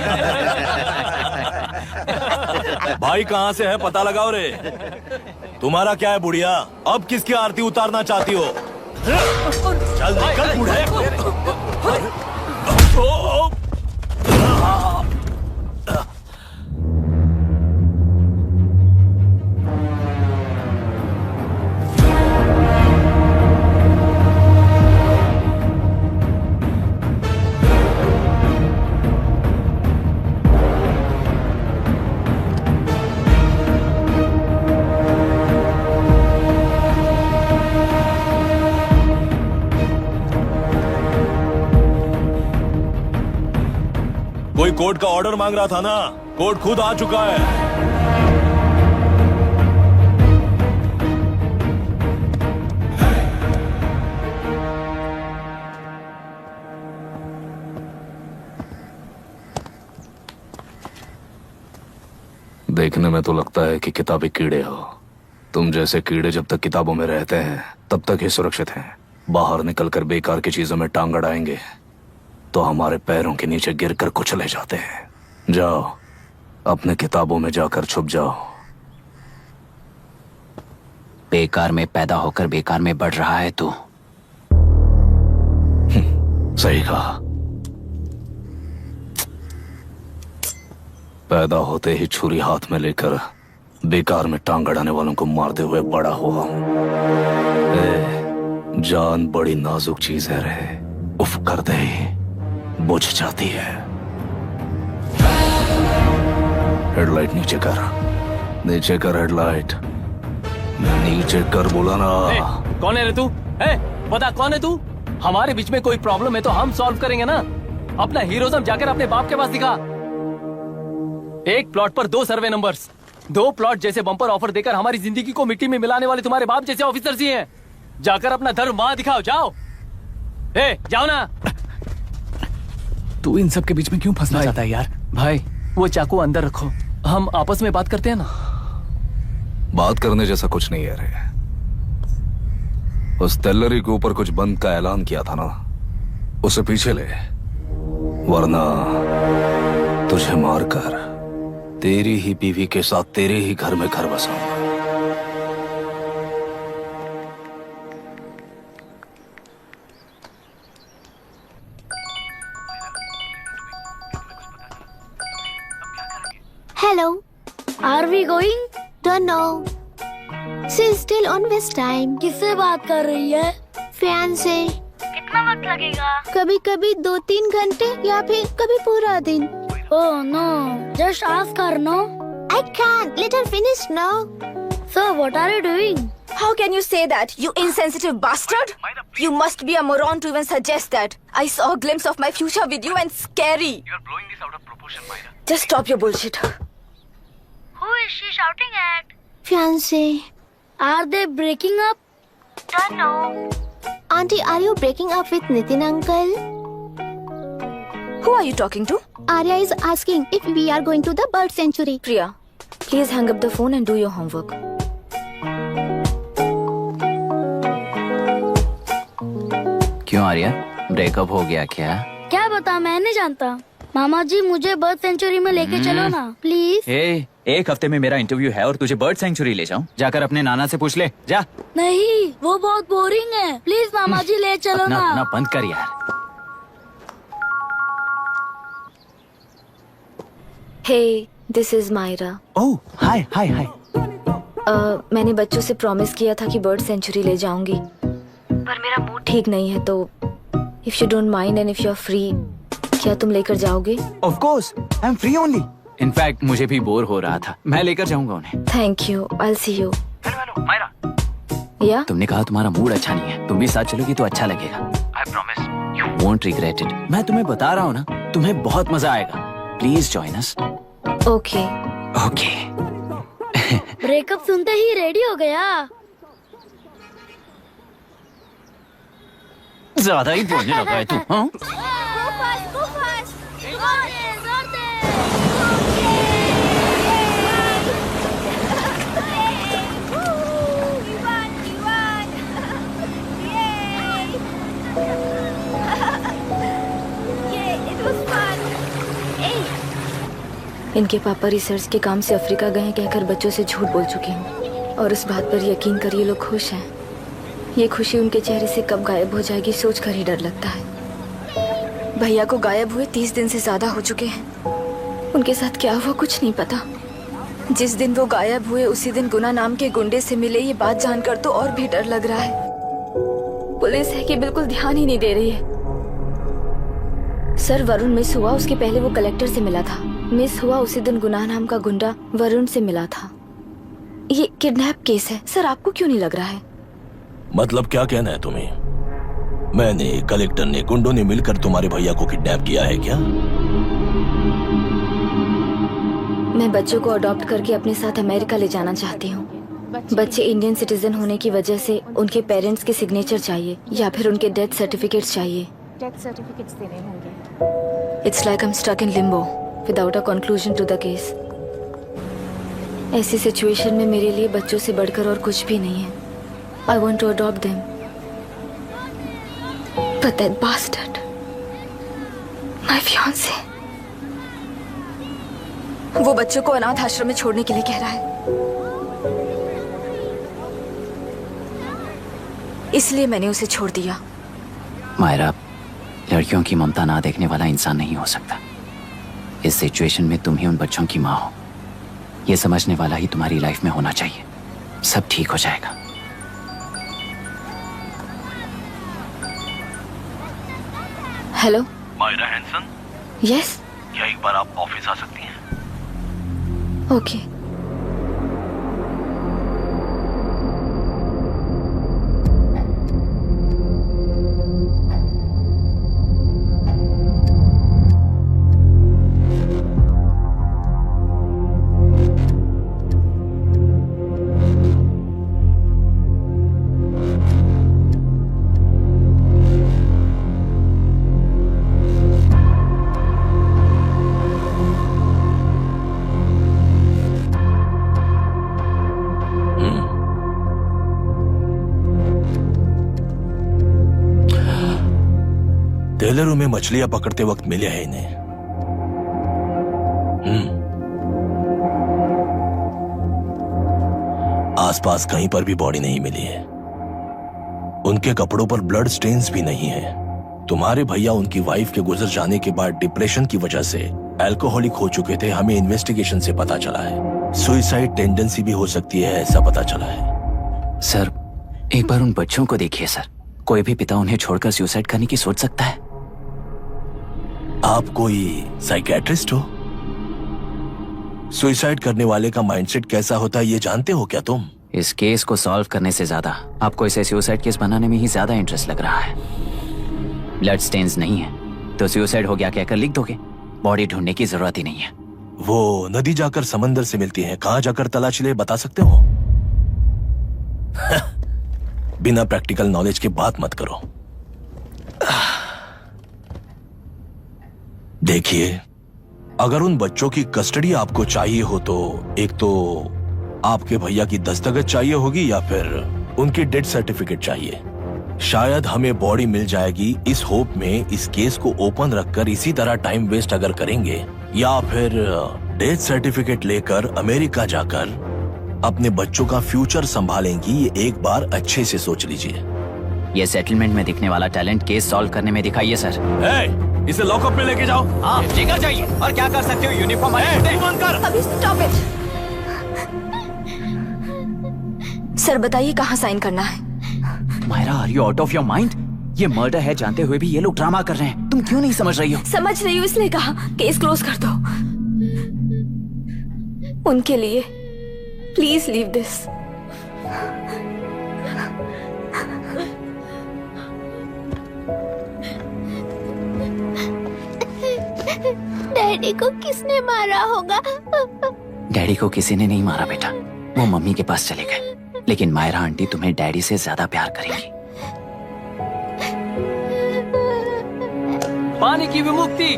भाई कहाँ से है पता लगाओ रे। तुम्हारा क्या है बुढ़िया? अब किसकी आरती उतारना चाहती हो? चल निकल बूढ़े। कोई कोर्ट का ऑर्डर मांग रहा था ना, कोर्ट खुद आ चुका है। देखने में तो लगता है कि किताबी कीड़े हो। तुम जैसे कीड़े जब तक किताबों में रहते हैं तब तक ही सुरक्षित हैं। बाहर निकलकर बेकार की चीजों में टांग अड़ाएंगे तो हमारे पैरों के नीचे गिरकर कुचले जाते हैं। जाओ, अपने किताबों में जाकर छुप जाओ। बेकार में पैदा होकर बेकार में बढ़ रहा है तू। सही कहा। पैदा होते ही छुरी हाथ में लेकर बेकार में टांग अड़ाने वालों को मारते हुए बड़ा हुआ हूं। जान बड़ी नाजुक चीज है रे, उफ कर दे बुझ जाती है। हेडलाइट नीचे कर, नीचे कर हेडलाइट, नीचे कर बोला ना। कौन है रे तू? बता कौन है तू? हमारे बीच में कोई प्रॉब्लम है तो हम सॉल्व करेंगे ना। अपना हीरोइज्म जाकर अपने बाप के पास दिखा। एक प्लॉट पर 2 सर्वे नंबर्स, 2 प्लॉट जैसे बम्पर ऑफर देकर हमारी जिंदगी को मिट्टी में मिलाने वाले तुम्हारे बाप जैसे ऑफिसर्स ही हैं। जाकर अपना धर्म वहां दिखाओ, जाओ। जाओ ना। तू इन सब के बीच में क्यों फंसना चाहता है यार? भाई वो चाकू अंदर रखो, हम आपस में बात करते हैं ना। बात करने जैसा कुछ नहीं है रे। उस तेलरी के ऊपर कुछ बंद का ऐलान किया था ना, उसे पीछे ले, वरना तुझे मारकर तेरी ही बीवी के साथ तेरे ही घर में घर बसाऊंगा। Hello. Are we going? Don't know. She's still on West time. किससे बात कर रही है? फैन से। कितना वक्त लगेगा? कभी कभी 2-3 घंटे या फिर कभी पूरा दिन। Oh no! Just ask her, no? I can't. Let her finish, no? So what are you doing? How can you say that, you insensitive bastard? You must be a moron to even suggest that. I saw a glimpse of my future with you and scary. You're blowing this out of proportion, Myra. Just stop your bullshit. Who is she shouting at? Fiancé. Are they breaking up? Don't know. Auntie, are you breaking up with Nitin uncle? Who are you talking to? Arya is asking if we are going to the bird sanctuary. Priya, please hang up the phone and do your homework. क्यों Arya, breakup हो गया क्या? क्या बता, मैं नहीं जानता। मामा जी मुझे बर्ड सेंचुरी में लेके चलो ना प्लीज। एक हफ्ते में मेरा इंटरव्यू है और तुझे बर्ड सेंचुरी ले जाऊं? जाकर अपने नाना से पूछ ले, जा। नहीं, वो बहुत बोरिंग है। प्लीज मामा जी ले चलो ना। अपना बंद कर यार। Hey, this is Myra. Oh, hi, hi, hi. मैंने बच्चों से प्रॉमिस किया था कि बर्ड सेंचुरी ले जाऊंगी, पर मेरा मूड ठीक नहीं है, तो if you don't mind and if you are free, क्या तुम लेकर जाओगे? Of course, I'm free only. In fact मुझे भी बोर हो रहा था, मैं लेकर जाऊंगा उन्हें। Thank you, I see you. Hello Myra, या तुमने कहा तुम्हारा मूड अच्छा नहीं है, तुम भी साथ चलोगी तो अच्छा लगेगा। I promise you won't regret it. मैं तुम्हें बता रहा हूँ ना, तुम्हें बहुत मजा आएगा। Please join us. Okay okay. Breakup सुनते ही रेडी हो गया। ज्यादा ही बोलने लगा है तू, हाँ? इनके पापा रिसर्च के काम से अफ्रीका गए कहकर बच्चों से झूठ बोल चुकी हूँ, और इस बात पर यकीन कर ये लोग खुश हैं। ये खुशी उनके चेहरे से कब गायब हो जाएगी सोच कर ही डर लगता है। भैया को गायब हुए 30 दिन से ज्यादा हो चुके हैं। उनके साथ क्या हुआ कुछ नहीं पता। जिस दिन वो गायब हुए उसी दिन गुना नाम के गुंडे से मिले, ये बात जानकर तो और भी डर लग रहा है। पुलिस है कि बिल्कुल ध्यान ही नहीं दे रही है। सर वरुण मिस हुआ, उसके पहले वो कलेक्टर से मिला था। मिस हुआ उसी दिन गुनाह नाम का गुंडा वरुण से मिला था। ये किडनैप केस है सर, आपको क्यों नहीं लग रहा है? मतलब क्या कहना है तुम्हें? मैंने, कलेक्टर ने, गुंडों ने मिलकर तुम्हारे भैया को किडनैप किया है क्या? मैं बच्चों को अडॉप्ट करके अपने साथ अमेरिका ले जाना चाहती हूँ। बच्चे इंडियन सिटीजन होने की वजह से उनके पेरेंट्स के सिग्नेचर चाहिए या फिर उनके डेथ सर्टिफिकेट्स चाहिए। डेथ सर्टिफिकेट्स देने होंगे। It's like I'm stuck in limbo without a conclusion to the case. ऐसी सिचुएशन में मेरे लिए बच्चों से बढ़कर और कुछ भी नहीं है। I want to adopt them. But that bastard, my fiancé, वो बच्चों को अनाथ आश्रम में छोड़ने के लिए कह रहा है। इसलिए मैंने उसे छोड़ दिया। मायरा, लड़कियों की ममता ना देखने वाला इंसान नहीं हो सकता। इस सिचुएशन में तुम ही उन बच्चों की माँ हो, ये समझने वाला ही तुम्हारी लाइफ में होना चाहिए। सब ठीक हो जाएगा। हेलो मायरा हैंसन, यस, क्या एक बार आप ऑफिस आ सकती हैं? ओके। टेलरों में मछलियां पकड़ते वक्त मिले हैं इन्हें। आसपास कहीं पर भी बॉडी नहीं मिली है। उनके कपड़ों पर ब्लड स्टेन्स भी नहीं है। तुम्हारे भैया उनकी वाइफ के गुजर जाने के बाद डिप्रेशन की वजह से अल्कोहलिक हो चुके थे, हमें इन्वेस्टिगेशन से पता चला है। सुसाइड टेंडेंसी भी हो सकती है, ऐसा पता चला है। सर, एक बार उन बच्चों को देखिए सर। कोई भी पिता उन्हें छोड़कर सुसाइड करने की सोच सकता है? आप कोई साइकियाट्रिस्ट हो? सुसाइड करने वाले का माइंडसेट कैसा होता है ये जानते हो क्या तुम? इस केस को सॉल्व करने से ज्यादा आपको इसे सुसाइड केस बनाने में ही ज्यादा इंटरेस्ट लग रहा है। ब्लड स्टेन्स नहीं है तो सुसाइड हो गया कहकर लिख दोगे। बॉडी ढूंढने की जरूरत ही नहीं है। वो नदी जाकर समंदर से मिलती है, कहां जाकर तलाश ले बता सकते हो? बिना प्रैक्टिकल नॉलेज के बात मत करो। देखिए, अगर उन बच्चों की कस्टडी आपको चाहिए हो तो एक तो आपके भैया की दस्तखत चाहिए होगी या फिर उनकी डेथ सर्टिफिकेट चाहिए। शायद हमें बॉडी मिल जाएगी इस होप में इस केस को ओपन रखकर इसी तरह टाइम वेस्ट अगर करेंगे, या फिर डेथ सर्टिफिकेट लेकर अमेरिका जाकर अपने बच्चों का फ्यूचर संभालेंगी। ये एक बार अच्छे से सोच लीजिए। ये सेटलमेंट में दिखने वाला टैलेंट केस सॉल्व करने में दिखाइए सर। इसे लॉकअप में लेके जाओ। हाँ, लेकर जाइए। और क्या कर सकते हो? यूनिफॉर्म कर। अभी स्टॉप इट। सर बताइए कहाँ साइन करना है? Myra, are you out of your mind? ये मर्डर है जानते हुए भी ये लोग ड्रामा कर रहे हैं। तुम क्यों नहीं समझ रही हो? समझ रही हूँ, इसलिए कहा केस क्लोज कर दो। उनके लिए प्लीज लीव दिस। डैडी को किसने मारा होगा? डैडी को किसी ने नहीं मारा बेटा, वो मम्मी के पास चले गए। लेकिन मायरा आंटी तुम्हें डैडी से ज्यादा प्यार करेंगी। पानी की विमुक्ति,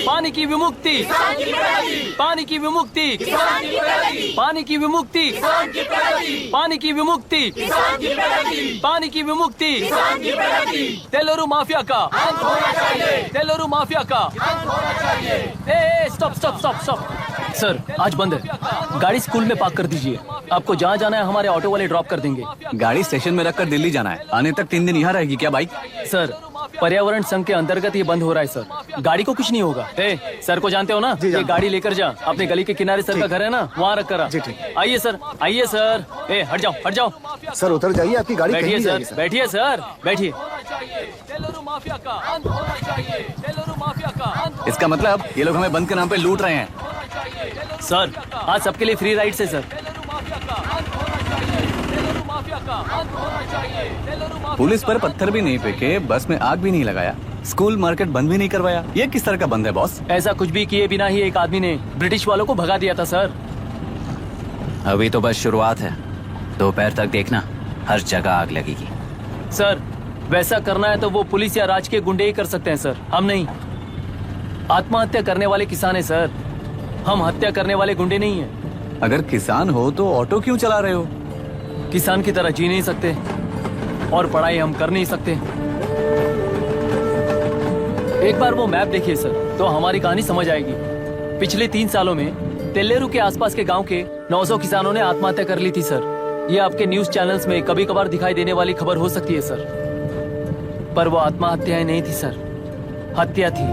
पानी की विमुक्ति, पानी की विमुक्ति, पानी की विमुक्ति, पानी की विमुक्ति, पानी की विमुक्ति, तेलुरु माफिया का, तेलुरु माफिया का। Stop stop stop stop. Sir आज बंद है, गाड़ी स्कूल में पार्क कर दीजिए। आपको जहाँ जाना है हमारे ऑटो वाले ड्रॉप कर देंगे। गाड़ी स्टेशन में रखकर दिल्ली जाना है, आने तक 3 दिन यहाँ रहेगी क्या बाइक? सर पर्यावरण संघ के अंतर्गत ये बंद हो रहा है सर, गाड़ी को कुछ नहीं होगा। सर को जानते हो ना, ये गाड़ी लेकर जा, अपने गली के किनारे सर का घर है ना, वहाँ रख कर। आइए सर, आइए सर। हट जाओ हट जाओ सर, उतर जाइए, आपकी गाड़ी कहीं बैठिए नहीं सर, जाएगी, बैठिए सर, बैठिए। इसका मतलब ये लोग हमें बंद के नाम पे लूट रहे हैं। सर आज सबके लिए फ्री राइड से सर। पुलिस पर पत्थर भी नहीं फेंके, बस में आग भी नहीं लगाया, स्कूल मार्केट बंद भी नहीं करवाया। ये किस तरह का बंद है बॉस? ऐसा कुछ भी किए बिना ही एक आदमी ने ब्रिटिश वालों को भगा दिया था सर। अभी तो बस शुरुआत है, दोपहर तक देखना हर जगह आग लगेगी। सर वैसा करना है तो वो पुलिस या राज के गुंडे ही कर सकते हैं सर, हम नहीं। आत्महत्या करने वाले किसान है सर, हम हत्या करने वाले गुंडे नहीं है। अगर किसान हो तो ऑटो क्यों चला रहे हो? किसान की तरह जी नहीं सकते और पढ़ाई हम कर नहीं सकते। एक बार वो मैप देखिए सर, तो हमारी कहानी समझ आएगी। पिछले 3 सालों में तेल्लेरू के आसपास के गांव के 900 किसानों ने आत्महत्या कर ली थी सर। ये आपके न्यूज चैनल्स में कभी कभार दिखाई देने वाली खबर हो सकती है सर, पर वो आत्महत्याएं नहीं थी सर, हत्या थी।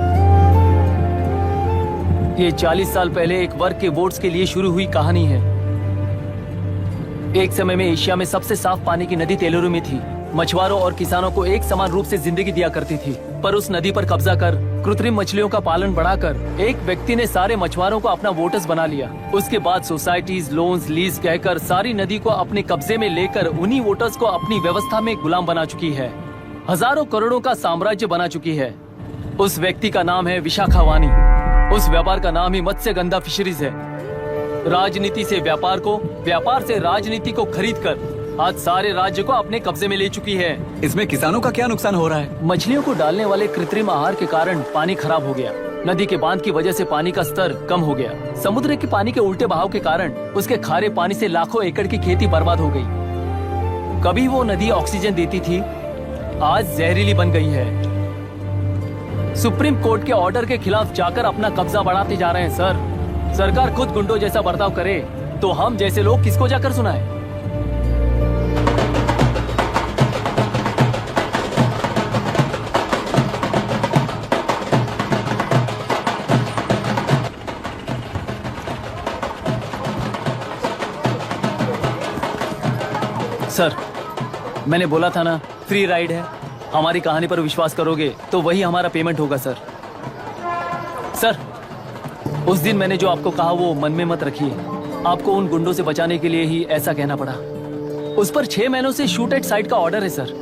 ये 40 साल पहले एक वर्ग के वोट्स के लिए शुरू हुई कहानी है। एक समय में एशिया में सबसे साफ पानी की नदी तेलुरु में थी। मछुआरों और किसानों को एक समान रूप से जिंदगी दिया करती थी, पर उस नदी पर कब्जा कर कृत्रिम मछलियों का पालन बढ़ाकर एक व्यक्ति ने सारे मछुआरों को अपना वोटर्स बना लिया। उसके बाद सोसाइटीज, लोन्स, लीज कहकर सारी नदी को अपने कब्जे में लेकर उन्हीं वोटर्स को अपनी व्यवस्था में गुलाम बना चुकी है। हजारों करोड़ों का साम्राज्य बना चुकी है। उस व्यक्ति का नाम है विशाखावानी। उस व्यापार का नाम ही मत्स्यगंधा फिशरीज है। राजनीति से व्यापार को, व्यापार से राजनीति को खरीद कर आज सारे राज्य को अपने कब्जे में ले चुकी है। इसमें किसानों का क्या नुकसान हो रहा है? मछलियों को डालने वाले कृत्रिम आहार के कारण पानी खराब हो गया। नदी के बांध की वजह से पानी का स्तर कम हो गया। समुद्र के पानी के उल्टे बहाव के कारण उसके खारे पानी से लाखों एकड़ की खेती बर्बाद हो गई। कभी वो नदी ऑक्सीजन देती थी, आज जहरीली बन गई है। सुप्रीम कोर्ट के ऑर्डर के खिलाफ जाकर अपना कब्जा बढ़ाते जा रहे हैं सर। सरकार खुद गुंडों जैसा बर्ताव करे तो हम जैसे लोग किसको जाकर सुनाए? सर मैंने बोला था ना, फ्री राइड है। हमारी कहानी पर विश्वास करोगे तो वही हमारा पेमेंट होगा सर। सर उस दिन मैंने जो आपको कहा वो मन में मत रखिए। आपको उन गुंडों से बचाने के लिए ही ऐसा कहना पड़ा। उस पर 6 महीनों से शूट एट साइट का ऑर्डर है सर।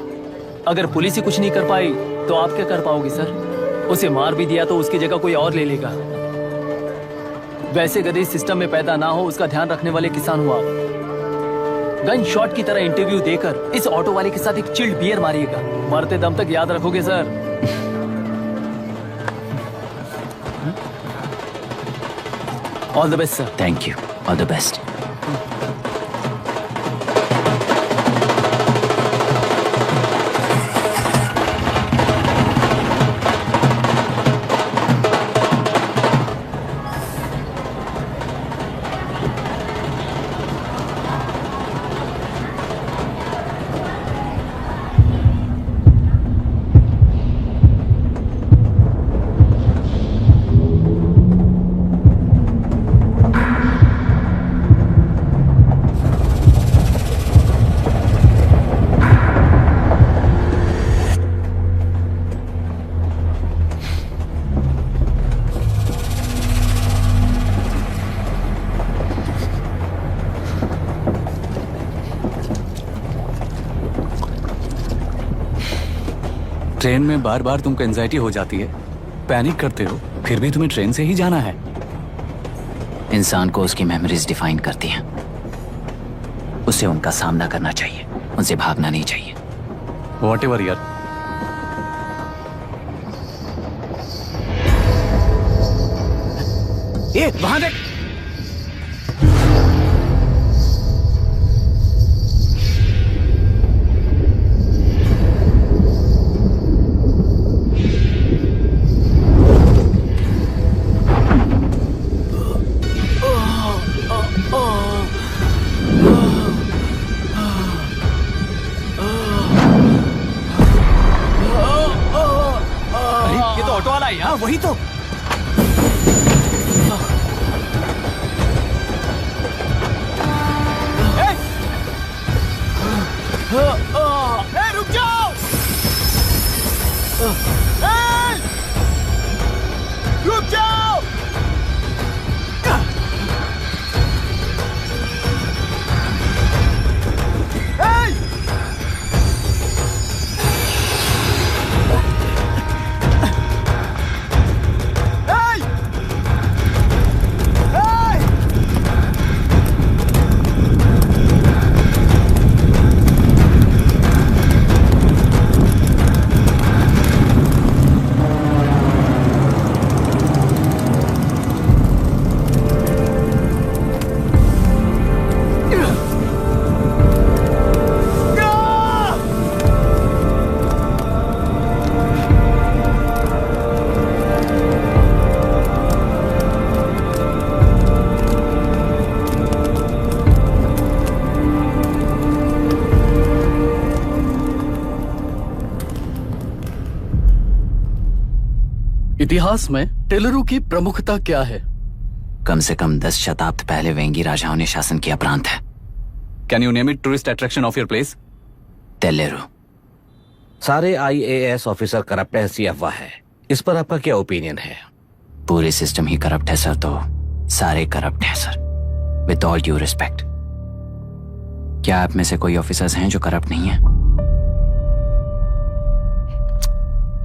अगर पुलिस ही कुछ नहीं कर पाई तो आप क्या कर पाओगे सर? उसे मार भी दिया तो उसकी जगह कोई और ले लेगा। वैसे गधे सिस्टम में पैदा ना हो उसका ध्यान रखने वाले किसान हो आप। गन शॉट की तरह इंटरव्यू देकर इस ऑटो वाले के साथ एक चिल्ड बियर मारिएगा। मरते दम तक याद रखोगे sir. All the best sir. Thank you, all the best. Train में बार बार तुमको एंजाइटी हो जाती है, पैनिक करते हो, फिर भी तुम्हें ट्रेन से ही जाना है। इंसान को उसकी मेमोरीज डिफाइन करती हैं। उसे उनका सामना करना चाहिए, उनसे भागना नहीं चाहिए। वॉट एवर यार। ये वहां देख। ये तो ऑटो वाला है यार। वही तो। रुक जाओ। रुक जाओ। इतिहास में टेलरू की प्रमुखता क्या है? कम से कम 10 शताब्दी पहले वेंगी राजाओं ने शासन किया प्रांत है। Can you name it tourist attraction of your place? टेलेरू। सारे IAS ऑफिसर करप्ट है, ऐसी अफवाह है। इस पर आपका क्या ओपिनियन है? पूरे सिस्टम ही करप्ट है सर, तो सारे करप्ट हैं sir. With all due respect, क्या आप में से कोई ऑफिसर्स हैं जो करप्ट नहीं है?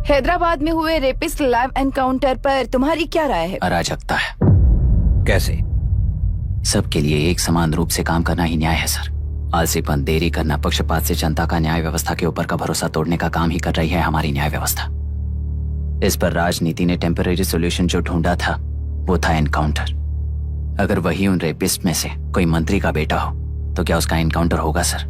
हैदराबाद में हुए रेपिस्ट लाइव एनकाउंटर पर तुम्हारी क्या राय है? अराजकता है। कैसे? सबके लिए एक समान रूप से काम करना ही न्याय है सर। आलसीपन, देरी करना, पक्षपात से जनता का न्याय व्यवस्था के ऊपर का भरोसा तोड़ने का काम ही कर रही है हमारी न्याय व्यवस्था। इस पर राजनीति ने टेम्पररी सोल्यूशन जो ढूंढा था वो था एनकाउंटर। अगर वही उन रेपिस्ट में से कोई मंत्री का बेटा हो तो क्या उसका एनकाउंटर होगा सर?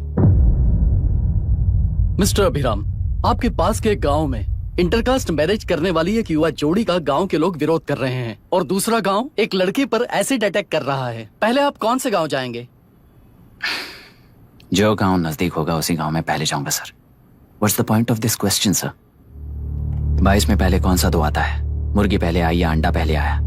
मिस्टर अभिराम, आपके पास के गांव में इंटरकास्ट मैरिज करने वाली एक युवा जोड़ी का गांव के लोग विरोध कर रहे हैं और दूसरा गांव एक लड़की पर एसिड अटैक कर रहा है। पहले आप कौन से गांव जाएंगे? जो गांव नजदीक होगा उसी गांव में पहले जाऊंगा sir. What's the point of this question sir? 22 में पहले कौन सा दो आता है? मुर्गी पहले आई या अंडा पहले आया?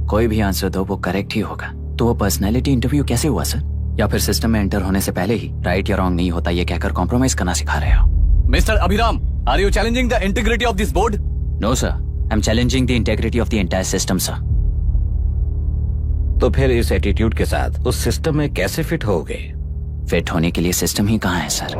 कोई भी आंसर दो, वो करेक्ट ही होगा। तो वो पर्सनैलिटी इंटरव्यू कैसे हुआ सर? या फिर सिस्टम में एंटर होने से पहले ही राइट या रॉन्ग नहीं होता ये कहकर कॉम्प्रोमाइज करना सिखा रहे हो? Mister Abhiram, are you challenging the integrity of this board? No sir, I am challenging the integrity of the entire system sir. तो फिर इस एटीट्यूड के साथ उस सिस्टम में कैसे फिट होगे? फिट होने के लिए सिस्टम ही कहाँ है सर?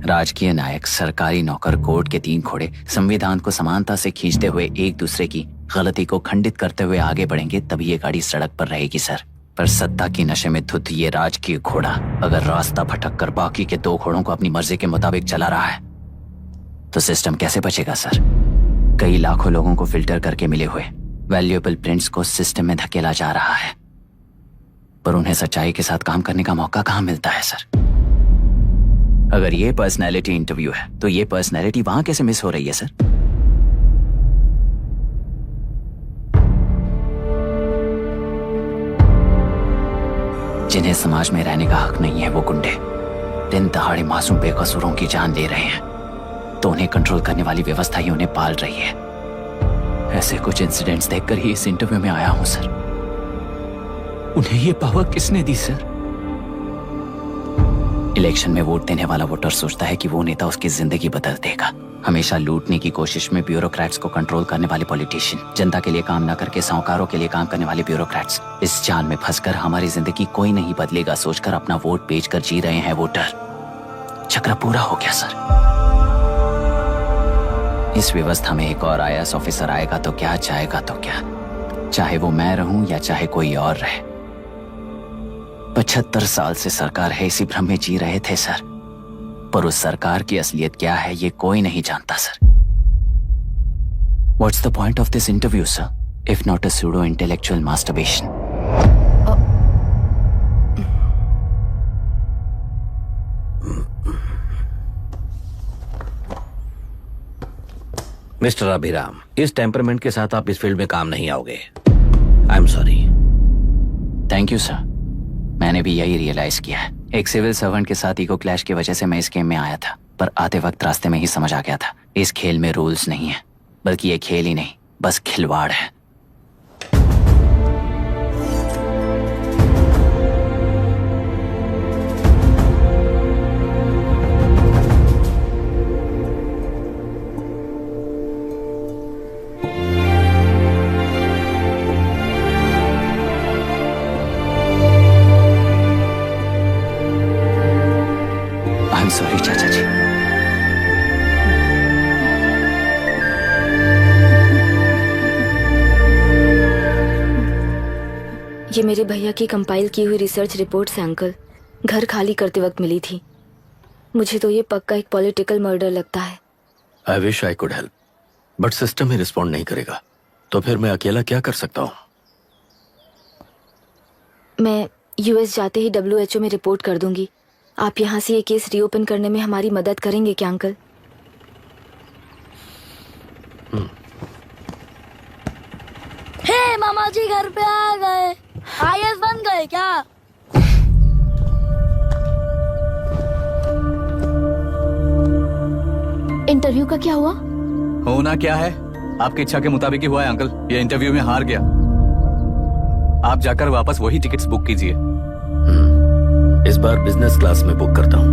राजकीय नायक, सरकारी नौकर, कोर्ट के 3 घोड़े संविधान को समानता से खींचते हुए एक दूसरे की गलती को खंडित करते हुए आगे बढ़ेंगे, तभी ये गाड़ी सड़क पर रहेगी सर। पर सत्ता की नशे में धुत ये राजकीय घोड़ा अगर रास्ता भटक कर बाकी के 2 घोड़ों को अपनी मर्जी के मुताबिक चला रहा है तो सिस्टम कैसे बचेगा सर? कई लाखों लोगों को फिल्टर करके मिले हुए वैल्यूएबल प्रिंट्स को सिस्टम में धकेला जा रहा है, पर उन्हें सच्चाई के साथ काम करने का मौका कहां मिलता है सर? अगर ये पर्सनैलिटी इंटरव्यू है तो ये पर्सनैलिटी वहां कैसे मिस हो रही है सर? जिन्हें समाज में रहने का हक नहीं है वो गुंडे दिन दहाड़े मासूम बेकसूरों की जान ले रहे हैं, तो उन्हें कंट्रोल करने वाली व्यवस्था ही उन्हें पाल रही है। ऐसे कुछ इंसिडेंट्स देखकर ही इस इंटरव्यू में आया हूं सर। उन्हें ये पावर किसने दी सर? इलेक्शन में वोट देने वाला वोटर सोचता है कि वो नेता उसकी जिंदगी बदल देगा, हमेशा लूटने की कोशिश में ब्यूरोक्रेट्स को कंट्रोल करने वाले पॉलिटिशियन, जनता के लिए काम न करके साहूकारों के लिए काम करने वाले ब्यूरोक्रेट्स, इस जाल में फंसकर हमारी जिंदगी कोई नहीं बदलेगा सोचकर अपना वोट बेचकर जी रहे हैं वोटर। चक्र पूरा हो गया सर। इस व्यवस्था में एक और IAS ऑफिसर आएगा तो क्या, जाएगा तो क्या, चाहे वो मैं रहूं या चाहे कोई और रहे। 75 साल से सरकार है इसी भ्रम में जी रहे थे सर, पर उस सरकार की असलियत क्या है ये कोई नहीं जानता sir. What's the point of this interview, sir, if not a pseudo-intellectual masturbation? Mister Abhiram, इस टेम्परमेंट के साथ आप इस फील्ड में काम नहीं आओगे। आई am sorry. Thank you sir, मैंने भी यही रियलाइज किया है। एक सिविल सर्वेंट के साथ ईगो क्लैश की वजह से मैं इस गेम में आया था, पर आते वक्त रास्ते में ही समझ आ गया था इस खेल में रूल्स नहीं है, बल्कि ये खेल ही नहीं बस खिलवाड़ है। सॉरी चाचा जी। ये मेरे भैया की कंपाइल की हुई रिसर्च रिपोर्ट से अंकल, घर खाली करते वक्त मिली थी। मुझे तो ये पक्का एक पॉलिटिकल मर्डर लगता है। I wish I could help, but system he respond नहीं करेगा, तो फिर मैं अकेला क्या कर सकता हूँ? मैं US जाते ही WHO में रिपोर्ट कर दूंगी। आप यहाँ से ये केस रीओपन करने में हमारी मदद करेंगे क्या अंकल? हे मामा जी घर पे आ गए। IAS बन गए क्या? इंटरव्यू का क्या हुआ? होना क्या है, आपकी इच्छा के मुताबिक ही हुआ है अंकल। ये इंटरव्यू में हार गया। आप जाकर वापस वही टिकट्स बुक कीजिए। इस बार बिजनेस क्लास में बुक करता हूँ।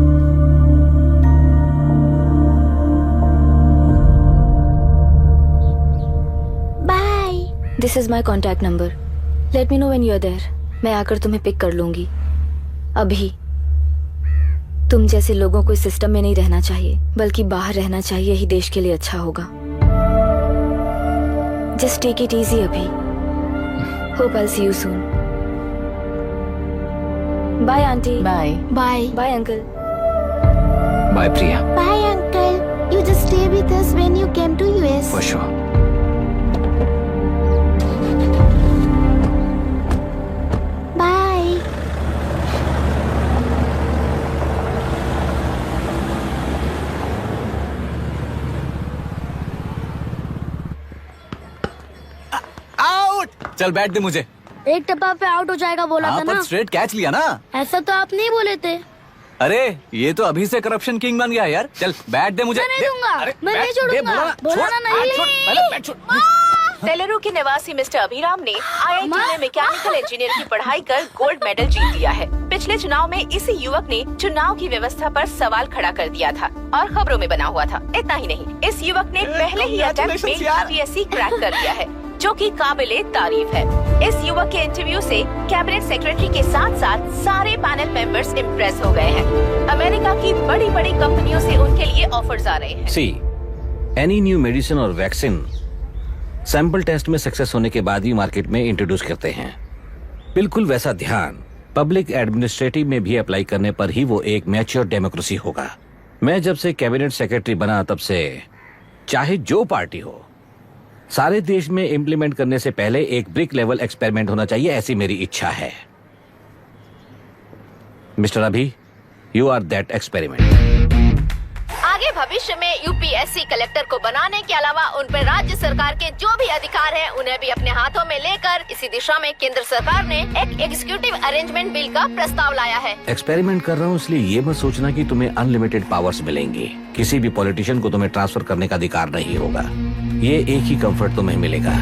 Bye. This is my contact number. Let me know when you are there. मैं आकर तुम्हें पिक कर लूंगी। अभी तुम जैसे लोगों को इस सिस्टम में नहीं रहना चाहिए, बल्कि बाहर रहना चाहिए, ही देश के लिए अच्छा होगा। जस्ट टेक इट इजी अभी। Hope I see you soon. Bye aunty. Bye bye bye uncle. Bye Priya. Bye, Uncle. You just stay with us when you came to US. For sure. Bye. Out. चल बैठ दे मुझे। एक टप्पा पे out हो जाएगा बोला था ना। स्ट्रेट कैच लिया ना। ऐसा तो आप नहीं बोले थे। अरे ये तो अभी से करप्शन किंग बन गया यार। चल बैठ दे मुझे। मैं नहीं दूंगा, मैं नहीं छोड़ूंगा। बोला ना नहीं। तेलुरु के निवासी मिस्टर अभिराम ने IIT में मैकेनिकल इंजीनियर की पढ़ाई कर गोल्ड मेडल जीत लिया है। पिछले चुनाव में इसी युवक ने चुनाव की व्यवस्था पर सवाल खड़ा कर दिया था और खबरों में बना हुआ था। इतना ही नहीं, इस युवक ने पहले ही अटेम्प्ट में UPSC क्रैक कर लिया है, जो कि काबिले तारीफ है। इस युवक के इंटरव्यू से कैबिनेट सेक्रेटरी के साथ साथ सारे पैनल मेंबर्स इम्प्रेस हो गए हैं। अमेरिका की बड़ी बड़ी कंपनियों से उनके लिए ऑफर्स आ रहे हैं। सी एनी न्यू मेडिसिन और वैक्सीन सैंपल टेस्ट में सक्सेस होने के बाद ही मार्केट में इंट्रोड्यूस करते हैं। बिल्कुल वैसा ध्यान पब्लिक एडमिनिस्ट्रेटिव में भी अप्लाई करने पर ही वो एक मैच्योर डेमोक्रेसी होगा। मैं जब से कैबिनेट सेक्रेटरी बना तब से चाहे जो पार्टी हो, सारे देश में इम्प्लीमेंट करने से पहले एक ब्रिक लेवल एक्सपेरिमेंट होना चाहिए, ऐसी मेरी इच्छा है। मिस्टर अभी, यू आर दैट एक्सपेरिमेंट। आगे भविष्य में UPSC कलेक्टर को बनाने के अलावा उन पर राज्य सरकार के जो भी अधिकार हैं, उन्हें भी अपने हाथों में लेकर इसी दिशा में केंद्र सरकार ने एक एग्जीक्यूटिव अरेंजमेंट बिल का प्रस्ताव लाया है। एक्सपेरिमेंट कर रहा हूँ इसलिए ये मत सोचना कि तुम्हें अनलिमिटेड पावर्स मिलेंगी। किसी भी पॉलिटिशियन को तुम्हें ट्रांसफर करने का अधिकार नहीं होगा। ये एक ही कंफर्ट तुम्हें मिलेगा।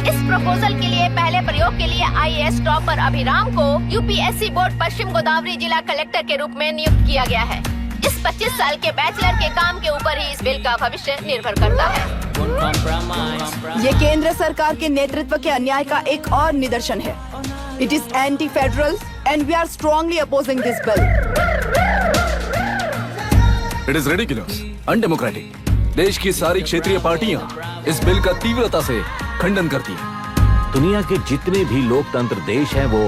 इस प्रपोजल के लिए पहले प्रयोग के लिए IAS टॉपर अभिराम को UPSC बोर्ड पश्चिम गोदावरी जिला कलेक्टर के रूप में नियुक्त किया गया है। इस 25 साल के बैचलर के काम के ऊपर ही इस बिल का भविष्य निर्भर करता है। ये केंद्र सरकार के नेतृत्व के अन्याय का एक और निदर्शन है। It is anti federal and we are strongly opposing this bill. It is ridiculous, undemocratic. देश की सारी क्षेत्रीय पार्टियां इस बिल का तीव्रता से खंडन करती हैं। दुनिया के जितने भी लोकतंत्र देश हैं वो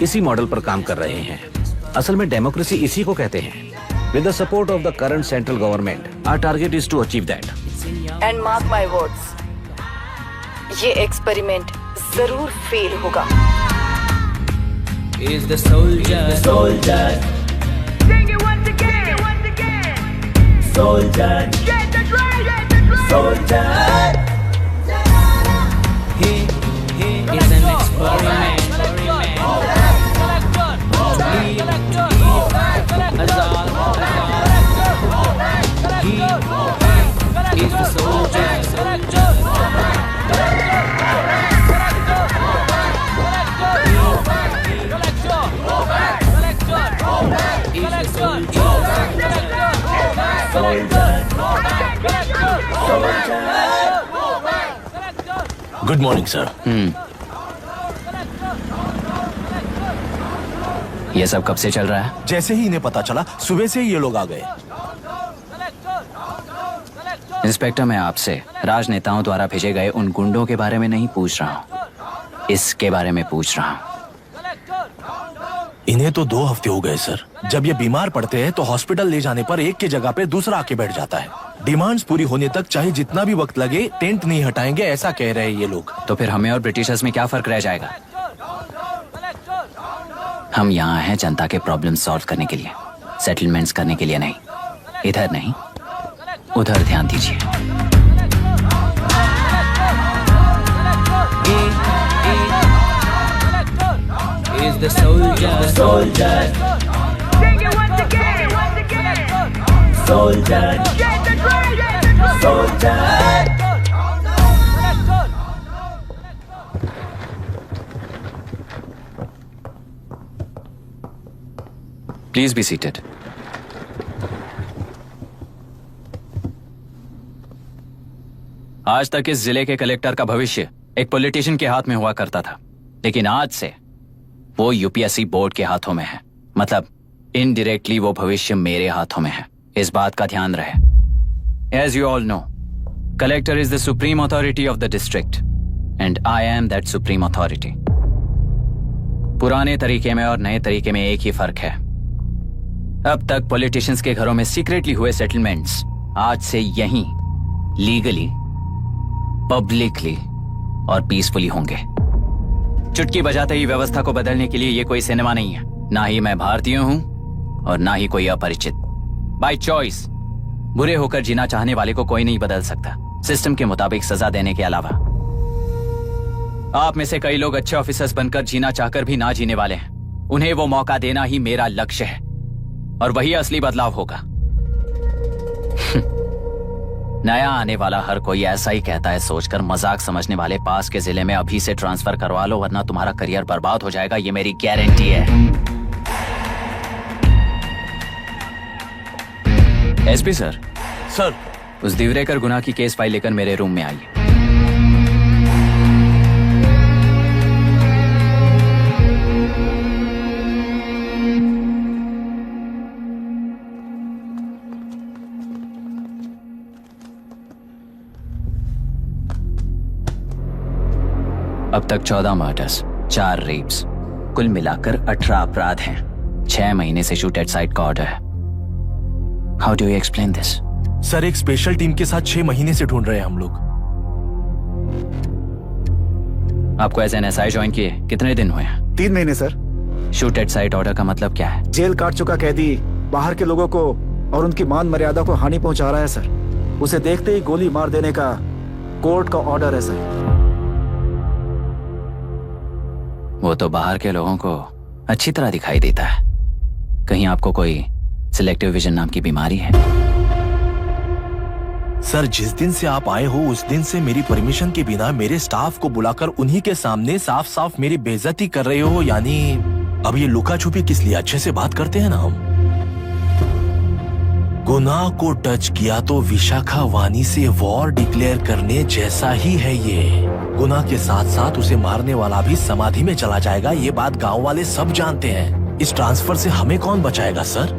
इसी मॉडल पर काम कर रहे हैं। असल में डेमोक्रेसी इसी को कहते हैं। With the support of the current central government our target is to achieve that. And mark my words, ये एक्सपेरिमेंट जरूर फेल होगा। Is the soldier, sing it once again, soldier, get the drum, soldier. He is an experiment. He is the soldier. Good morning sir. ये सब कब से चल रहा है? जैसे ही इन्हें पता चला सुबह से ही ये लोग आ गए। इंस्पेक्टर, मैं आपसे राजनेताओं द्वारा भेजे गए उन गुंडों के बारे में नहीं पूछ रहा हूँ, इसके बारे में पूछ रहा हूँ। इन्हें तो 2 हफ्ते हो गए सर। जब ये बीमार पड़ते हैं तो हॉस्पिटल ले जाने पर एक की जगह पे दूसरा आके बैठ जाता है। डिमांड्स पूरी होने तक चाहे जितना भी वक्त लगे टेंट नहीं हटाएंगे, ऐसा कह रहे हैं ये लोग। तो फिर हमें और ब्रिटिशर्स में क्या फर्क रह जाएगा? हम यहाँ हैं जनता के प्रॉब्लम सॉल्व करने के लिए, सेटलमेंट्स करने के लिए नहीं। इधर नहीं, उधर ध्यान दीजिए। Is the soldier, sing it once again, soldier, get the drum, soldier. Please be seated. आज तक इस जिले के कलेक्टर का भविष्य एक पॉलिटिशियन के हाथ में हुआ करता था, लेकिन आज से वो यूपीएससी बोर्ड के हाथों में है। मतलब इनडायरेक्टली वो भविष्य मेरे हाथों में है। इस बात का ध्यान रहे। As you all know, collector is the supreme authority of the district and I am that supreme authority. पुराने तरीके में और नए तरीके में एक ही फर्क है। अब तक पॉलिटिशियंस के घरों में सीक्रेटली हुए सेटलमेंट्स आज से यहीं लीगली, पब्लिकली और पीसफुली होंगे। चुटकी बजाते ही व्यवस्था को बदलने के लिए ये कोई सिनेमा नहीं है। ना ही मैं भारतीय हूं और ना ही कोई अपरिचित। बाय चॉइस बुरे होकर जीना चाहने वाले को कोई नहीं बदल सकता, सिस्टम के मुताबिक सजा देने के अलावा। आप में से कई लोग अच्छे ऑफिसर्स बनकर जीना चाहकर भी ना जीने वाले हैं। उन्हें वो मौका देना ही मेरा लक्ष्य है और वही असली बदलाव होगा। नया आने वाला हर कोई ऐसा ही कहता है सोचकर मजाक समझने वाले पास के जिले में अभी से ट्रांसफर करवा लो, वरना तुम्हारा करियर बर्बाद हो जाएगा। ये मेरी गारंटी है। SP sir. सर। उस दिवरेकर गुनाह की केस फाइल लेकर मेरे रूम में आइए। अब तक 14 मर्डर्स, 4 रेप्स, कुल मिलाकर 18 अपराध हैं। 6 महीने से शूट एट साइट का ऑर्डर है। How do you explain this? Sir, एक स्पेशल टीम के साथ 6 महीने से ढूंढ रहे हैं हम लोग। आपको एज एन एसआई ज्वाइन किए कितने दिन हुए? 3 महीने sir. Shoot at site order का मतलब क्या है? जेल काट चुका कैदी बाहर के लोगों को और उनकी मान मर्यादा को हानि पहुंचा रहा है सर। उसे देखते ही गोली मार देने का कोर्ट का ऑर्डर है सर। वो तो बाहर के लोगों को अच्छी तरह दिखाई देता है। कहीं आपको कोई सिलेक्टिव विजन नाम की बीमारी है? सर, जिस दिन से आप आए हो उस दिन से मेरी परमिशन के बिना मेरे स्टाफ को बुलाकर उन्हीं के सामने साफ साफ मेरी बेइज्जती कर रहे हो। यानी अब ये लुका छुपी किस लिए? अच्छे से बात करते हैं ना हम। गुनाह को टच किया तो विशाखा वानी से वॉर डिक्लेयर करने जैसा ही है ये। गुनाह के साथ साथ उसे मारने वाला भी समाधि में चला जाएगा, ये बात गांव वाले सब जानते हैं। इस ट्रांसफर से हमें कौन बचाएगा सर?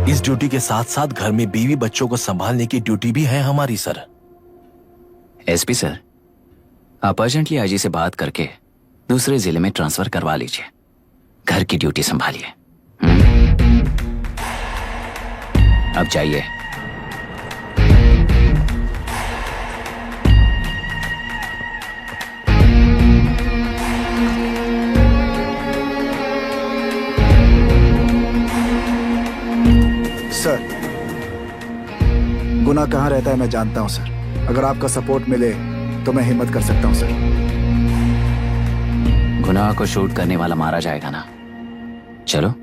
इस ड्यूटी के साथ साथ घर में बीवी बच्चों को संभालने की ड्यूटी भी है हमारी सर। एसपी सर, आप अर्जेंटली आईजी से बात करके दूसरे जिले में ट्रांसफर करवा लीजिए। घर की ड्यूटी संभालिए। अब जाइए। सर, गुनाह कहाँ रहता है मैं जानता हूं सर। अगर आपका सपोर्ट मिले तो मैं हिम्मत कर सकता हूं सर। गुनाह को शूट करने वाला मारा जाएगा ना? चलो,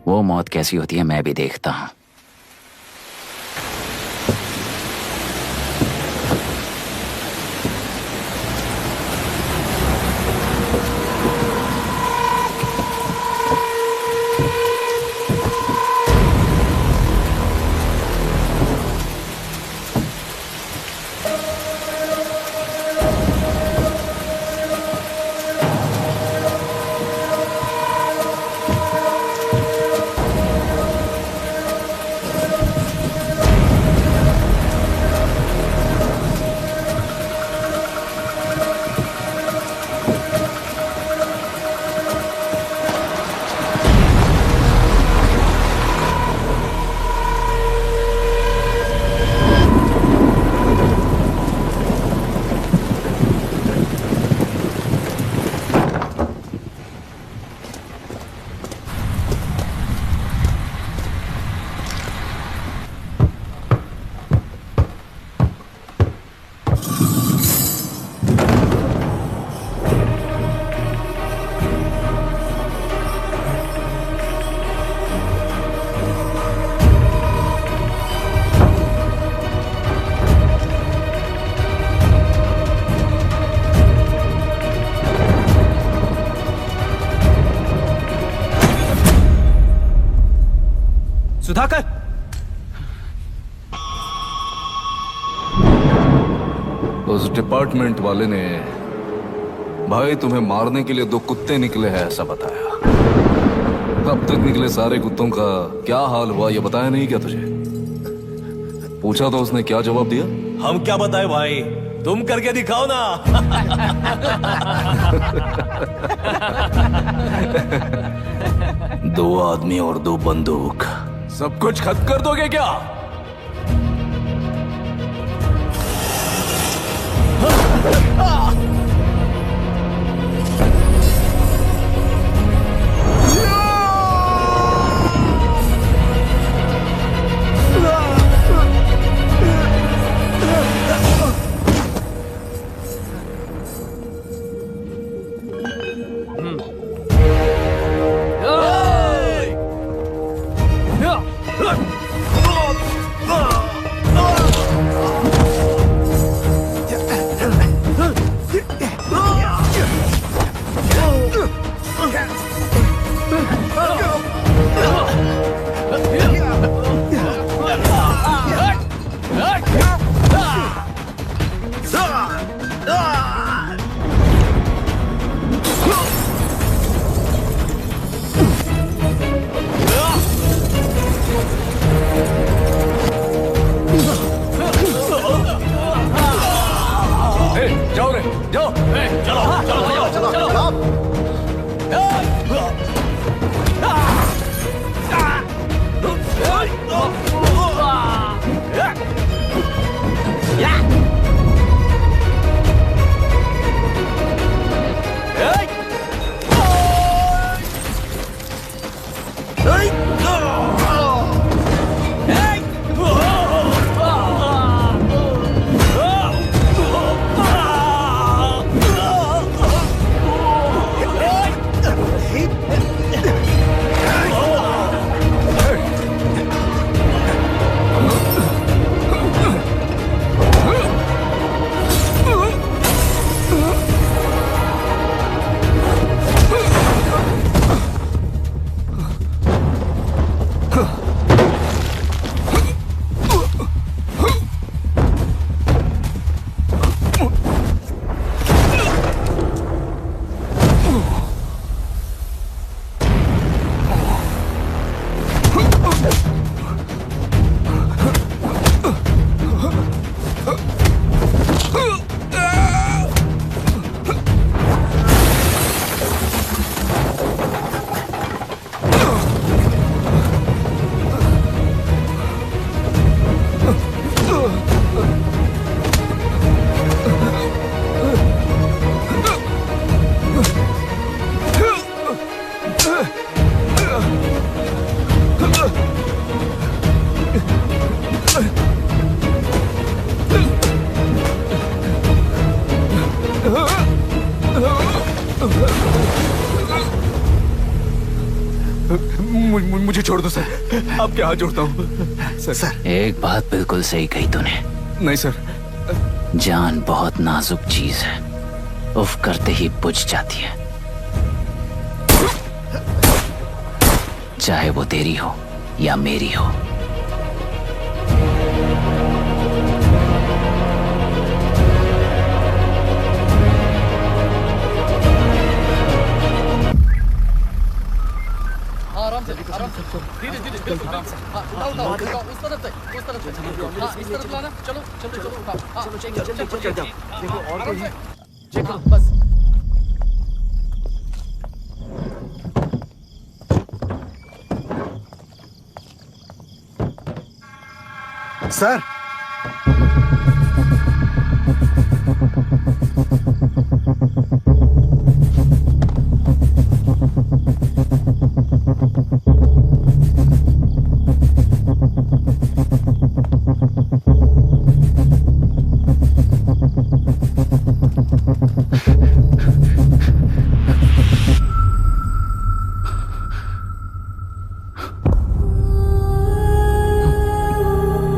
वो मौत कैसी होती है मैं भी देखता हूं। सुधाकर, उस डिपार्टमेंट वाले ने भाई तुम्हें मारने के लिए 2 कुत्ते निकले हैं ऐसा बताया। अब तक निकले सारे कुत्तों का क्या हाल हुआ ये बताया नहीं क्या तुझे? पूछा तो उसने क्या जवाब दिया? हम क्या बताए भाई, तुम करके दिखाओ ना। 2 आदमी और 2 बंदूक, सब कुछ खत्म कर दोगे क्या? जाओ रे, जाओ। चलो। मुझे छोड़ दो सर, आपके हाथ जोड़ता हूँ सर। एक बात बिल्कुल सही कही तूने। नहीं सर। जान बहुत नाजुक चीज है, उफ करते ही बुझ जाती है, चाहे वो तेरी हो या मेरी हो। आराम से धीरे धीरे आराम से। उठाओ उस तरफ से हाँ, इस तरफ लाना। चलो चलो चलो चलो चलो देखो और कोई चेक करो बस। सर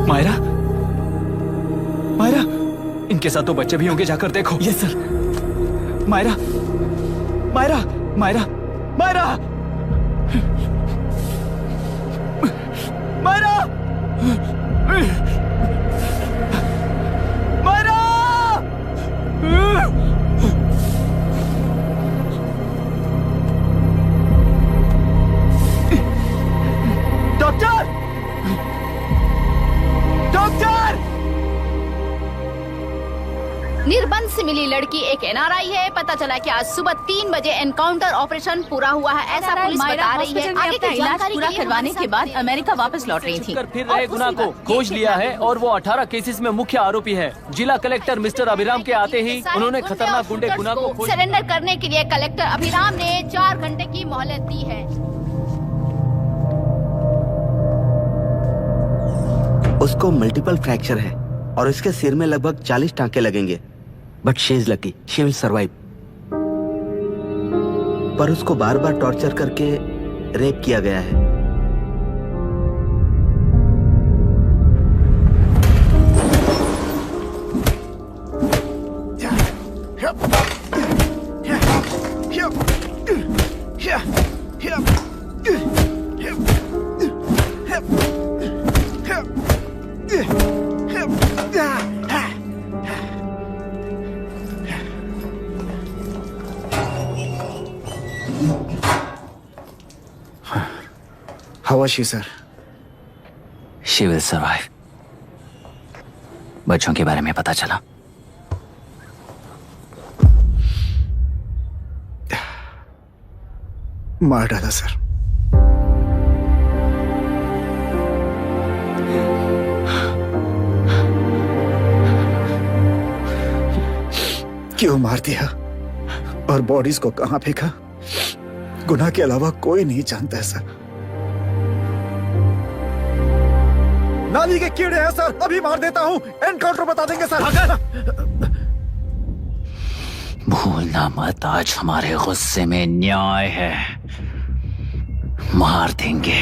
मायरा, मायरा, इनके साथ तो बच्चे भी होंगे, जाकर देखो। Yes sir. Myra, Myra, Myra, Myra, Myra, Myra, doctor, doctor! निर्बंध से मिली लड़की एक एनआरआई है। पता चला कि आज सुबह 3 बजे एनकाउंटर ऑपरेशन पूरा हुआ है, ऐसा पुलिस बता रही है। आगे का इलाज पूरा करवाने के बाद अमेरिका वापस लौट रही थी। फिर रहे गुना को खोज लिया है और वो 18 केसेस में मुख्य आरोपी है। जिला कलेक्टर मिस्टर अभिराम के आते ही उन्होंने खतरनाक गुंडे गुना को सरेंडर करने के लिए कलेक्टर अभिराम ने 4 घंटे की मोहलत दी है। उसको मल्टीपल फ्रैक्चर है और इसके सिर में लगभग 40 टांके लगेंगे, but she is lucky, she will survive. पर उसको बार बार टॉर्चर करके रेप किया गया है। How was she, sir? She will survive. बच्चों के बारे में पता चला? मार डाला सर। क्यों मार दिया और बॉडीज को कहां फेंका, गुनाह के अलावा कोई नहीं जानता है सर। नाली के कीड़े हैं सर, अभी मार देता हूं, एनकाउंटर बता देंगे सर। भूलना मत, आज हमारे गुस्से में न्याय है, मार देंगे।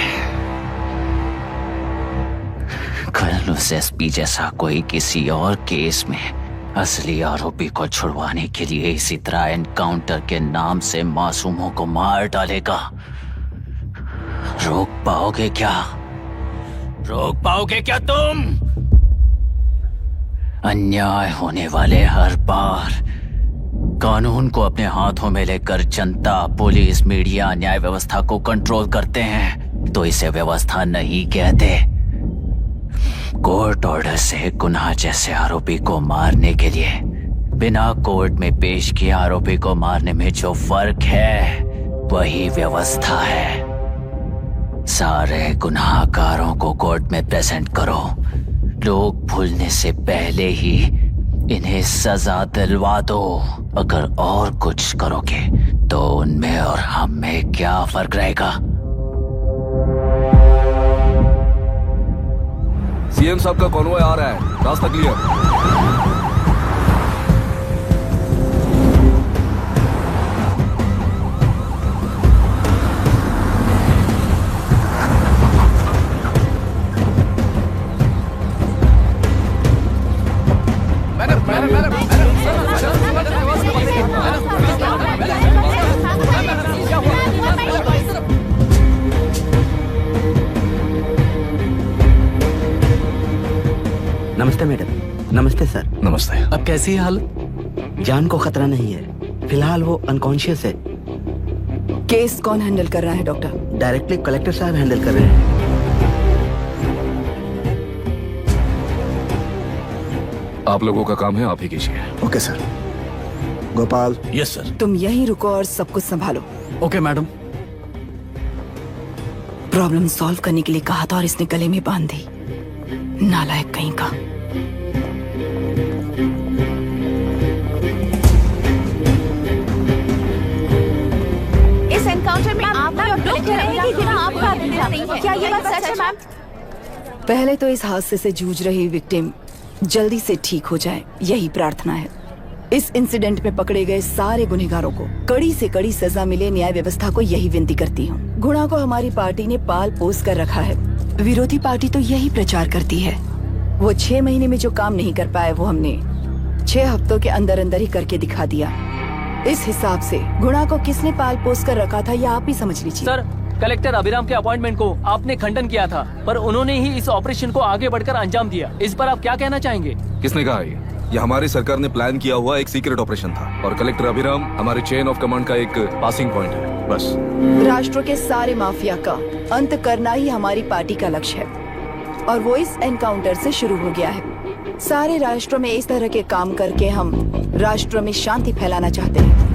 कल उस एसपी जैसा कोई किसी और केस में असली आरोपी को छुड़वाने के लिए इसी तरह एनकाउंटर के नाम से मासूमों को मार डालेगा। रोक पाओगे क्या? रोक पाओगे क्या तुम? अन्याय होने वाले हर बार कानून को अपने हाथों में लेकर जनता, पुलिस, मीडिया, न्याय व्यवस्था को कंट्रोल करते हैं, तो इसे व्यवस्था नहीं कहते। कोर्ट ऑर्डर से गुनाह जैसे आरोपी को मारने के लिए बिना कोर्ट में पेश किए आरोपी को मारने में जो फर्क है वही व्यवस्था है। सारे गुनाहगारों को कोर्ट में प्रेजेंट करो, लोग भूलने से पहले ही इन्हें सजा दिलवा दो। अगर और कुछ करोगे तो उनमें और हम में क्या फर्क रहेगा? सीएम साहब का कॉन्वॉय आ रहा है, रास्ता क्लियर। नमस्ते सर। नमस्ते। अब कैसी है हालत? जान को खतरा नहीं है, फिलहाल वो अनकॉन्शियस है। केस कौन हैंडल कर रहा है डॉक्टर? डायरेक्टली कलेक्टर साहब हैंडल कर रहे हैं। आप लोगों का काम है, आप ही कीजिए। Okay sir. Gopal. Yes sir. तुम यहीं रुको और सब कुछ संभालो। Okay madam. प्रॉब्लम सॉल्व करने के लिए कहा था और इसने गले में बांध दी। नालायक कहीं का। इस एनकाउंटर में आपका क्या ये बात सच है मैम? पहले तो इस हादसे से जूझ रही विक्टिम जल्दी से ठीक हो जाए, यही प्रार्थना है। इस इंसिडेंट में पकड़े गए सारे गुनहगारों को कड़ी से कड़ी सजा मिले, न्याय व्यवस्था को यही विनती करती हूँ। गुणा को हमारी पार्टी ने पाल पोस कर रखा है। विरोधी पार्टी तो यही प्रचार करती है। वो 6 महीने में जो काम नहीं कर पाए वो हमने 6 हफ्तों के अंदर अंदर ही करके दिखा दिया। इस हिसाब से गुणा को किसने पाल पोस कर रखा था, यह आप ही समझ लीजिए। सर, कलेक्टर अभिराम के अपॉइंटमेंट को आपने खंडन किया था, पर उन्होंने ही इस ऑपरेशन को आगे बढ़कर अंजाम दिया। इस पर आप क्या कहना चाहेंगे? किसने कहा ये हमारी सरकार ने प्लान किया हुआ एक सीक्रेट ऑपरेशन था और कलेक्टर अभिराम हमारे चेन ऑफ कमांड का एक पासिंग पॉइंट है, बस। राष्ट्र के सारे माफिया का अंत करना ही हमारी पार्टी का लक्ष्य है और वो इस एनकाउंटर से शुरू हो गया है। सारे राष्ट्रों में इस तरह के काम करके हम राष्ट्र में शांति फैलाना चाहते हैं।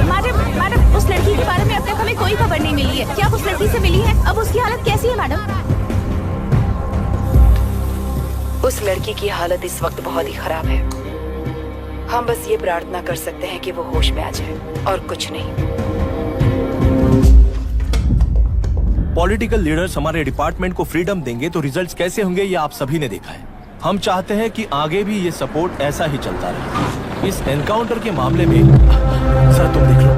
मैडम, उस लड़की के बारे में अब तक हमें कोई खबर नहीं मिली है। क्या आप उस लड़की से मिली है? अब उसकी हालत कैसी है मैडम? उस लड़की की हालत इस वक्त बहुत ही खराब है। हम बस ये प्रार्थना कर सकते हैं कि वो होश में आ जाए और कुछ नहीं। पॉलिटिकल लीडर्स हमारे डिपार्टमेंट को फ्रीडम देंगे तो रिजल्ट्स कैसे होंगे ये आप सभी ने देखा है। हम चाहते हैं कि आगे भी ये सपोर्ट ऐसा ही चलता रहे। इस एनकाउंटर के मामले में सर तुम देख लो।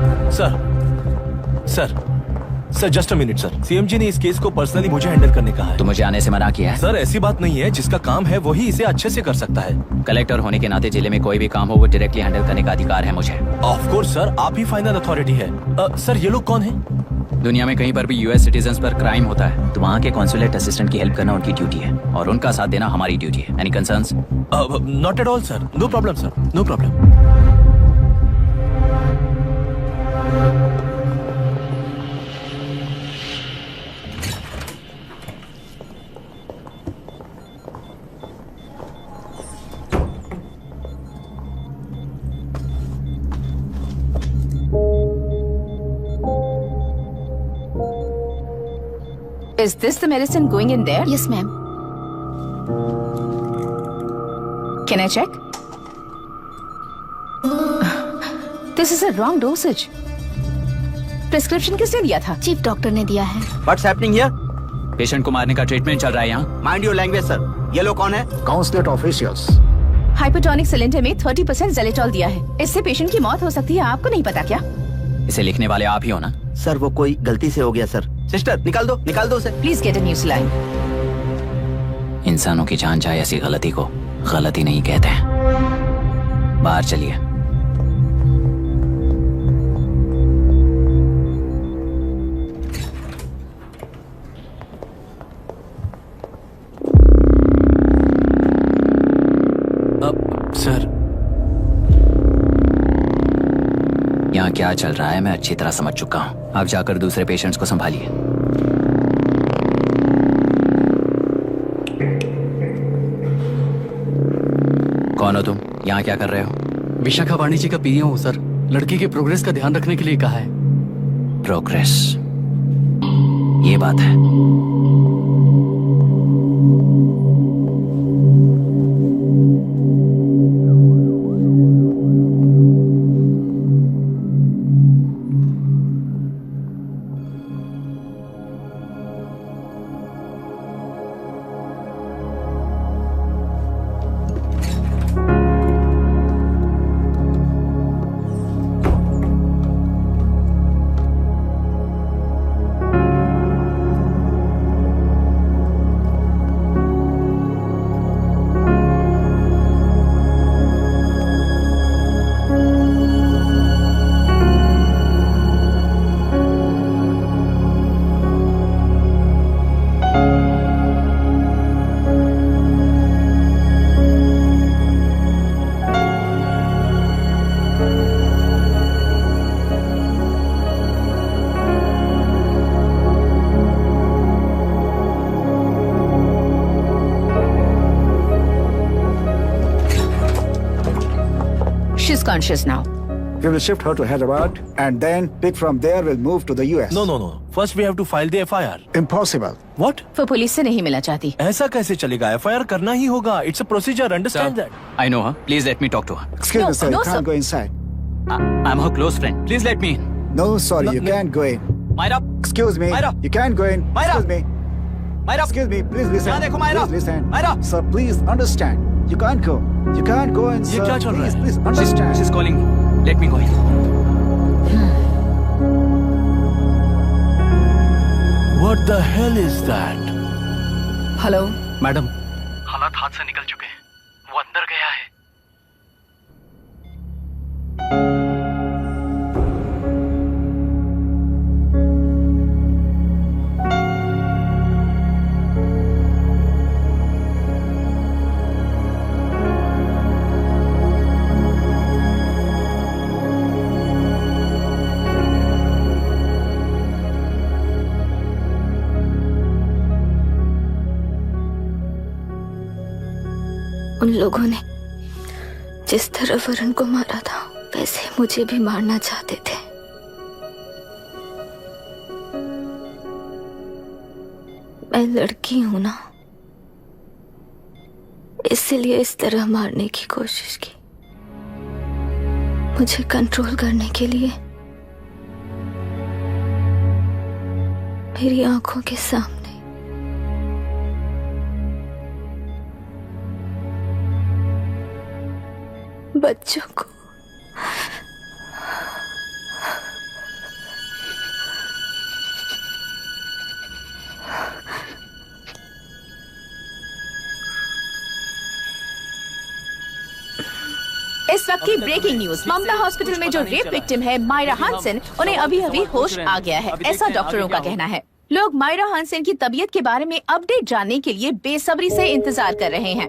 Sir just a minute sir. CMG ने इस केस को पर्सनली मुझे हैंडल करने कहा है। तो मुझे आने से मना किया है? सर ऐसी बात नहीं है, जिसका काम है वही इसे अच्छे से कर सकता है। कलेक्टर होने के नाते जिले में कोई भी काम हो वो डायरेक्टली हैंडल करने का अधिकार है मुझे। ऑफ कोर्स सर, आप ही फाइनल अथॉरिटी है। सर ये लोग कौन है? दुनिया में कहीं पर भी यूएस सिटीजन्स पर क्राइम होता है तो वहाँ के कॉन्सुलेट असिस्टेंट की हेल्प करना उनकी ड्यूटी है और उनका साथ देना हमारी ड्यूटी है। Any concerns? Not at all sir, no problem sir, no problem. Is this the medicine going in there? Yes, ma'am. Can I check? This is a wrong dosage. Prescription किसने दिया था? चीफ डॉक्टर ने दिया है। What's happening here? Patient को मारने का treatment चल रहा है यहाँ। Mind your language, sir. ये लोग कौन है? Consulate officials. हाइपरटोनिक सिलेंडर में 30% ज़ेलेटॉल दिया है। इससे पेशेंट की मौत हो सकती है, आपको नहीं पता क्या? इसे लिखने वाले आप ही हो ना? सर वो कोई गलती से हो गया सर। सिस्टर निकाल दो उसे। Please get a new saline. इंसानों की जान जाए ऐसी गलती को गलती नहीं कहते हैं। बाहर चलिए। सर यहाँ क्या चल रहा है मैं अच्छी तरह समझ चुका हूँ। आप जाकर दूसरे पेशेंट्स को संभालिए। कौन हो तुम? यहाँ क्या कर रहे हो? विशाखा वाणी जी का पीए हूँ सर। लड़की के प्रोग्रेस का ध्यान रखने के लिए कहा है। प्रोग्रेस, ये बात है। She's conscious now. We will shift her to Hyderabad and then pick from there. We'll move to the US. No. First we have to file the FIR. Impossible. What? वो पुलिस से नहीं मिलना चाहती। ऐसा कैसे चलेगा? FIR करना ही होगा. It's a procedure. Understand that? I know her. Please let me talk to her. Excuse me, sir. no, You can't sir. go inside. I'm her close friend. Please let me in. No, sorry. You can't go in. Myra. Excuse me. Myra. You can't go in. Myra. Excuse me. Myra. Excuse me. Please listen. यहाँ देखो, Myra. Please listen. Myra. Sir, please understand. You can't go. You can't go in, ये sir. क्या चल रहा Please, है? please understand. She's calling me. Let me go in. What the hell is that? Hello madam, हालात हाथ से निकल चुके हैं। वो अंदर गया है। उन लोगों ने जिस तरह वरुण को मारा था वैसे मुझे भी मारना चाहते थे। मैं लड़की हूं ना, इसलिए इस तरह मारने की कोशिश की। मुझे कंट्रोल करने के लिए मेरी आंखों के सामने बच्चों को इस वक्त की ब्रेकिंग न्यूज, ममता हॉस्पिटल में जो रेप विक्टिम है मायरा हानसन, उन्हें अभी अभी होश आ गया है, ऐसा डॉक्टरों का कहना है। लोग मायरा हानसन की तबीयत के बारे में अपडेट जानने के लिए बेसब्री से इंतजार कर रहे हैं।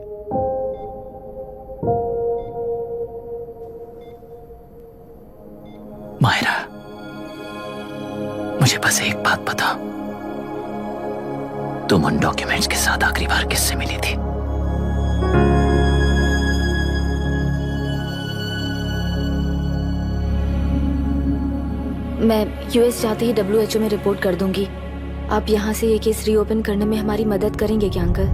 मायरा, मुझे बस एक बात बता, तुम उन डॉक्यूमेंट्स के साथ आखिरी बार किससे मिली थी? मैं यूएस जाते ही WHO में रिपोर्ट कर दूंगी। आप यहाँ से ये केस रीओपन करने में हमारी मदद करेंगे क्या अंकल?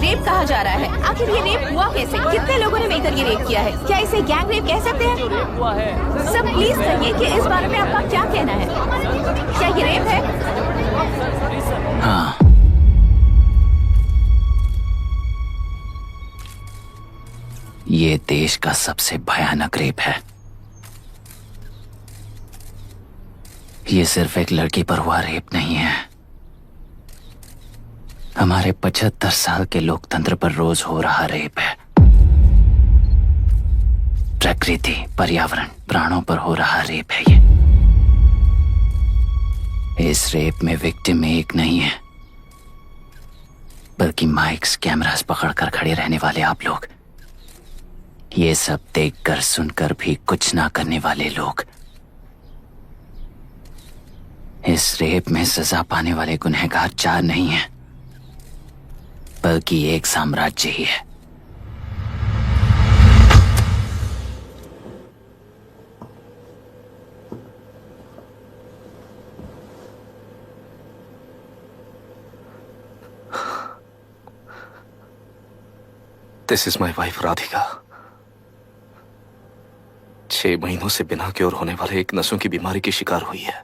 रेप कहा जा रहा है, आखिर ये रेप हुआ कैसे? कितने लोगों ने मिलकर ये रेप किया है? क्या इसे गैंग रेप कह सकते हैं? हुआ है। सब प्लीज कहिए कि इस बारे में आपका क्या कहना है? क्या ये रेप है? हाँ, ये देश का सबसे भयानक रेप है। ये सिर्फ एक लड़की पर हुआ रेप नहीं है, हमारे 75 साल के लोकतंत्र पर रोज हो रहा रेप है। प्रकृति, पर्यावरण, प्राणों पर हो रहा रेप है ये। इस रेप में विक्टिम एक नहीं है, बल्कि माइक्स, कैमरास पकड़कर खड़े रहने वाले आप लोग, ये सब देखकर सुनकर भी कुछ ना करने वाले लोग। इस रेप में सजा पाने वाले गुनहगार 4 नहीं हैं, बल्कि एक साम्राज्य ही है। This is my wife Radhika. 6 महीनों से बिना क्योर होने वाले एक नसों की बीमारी की शिकार हुई है।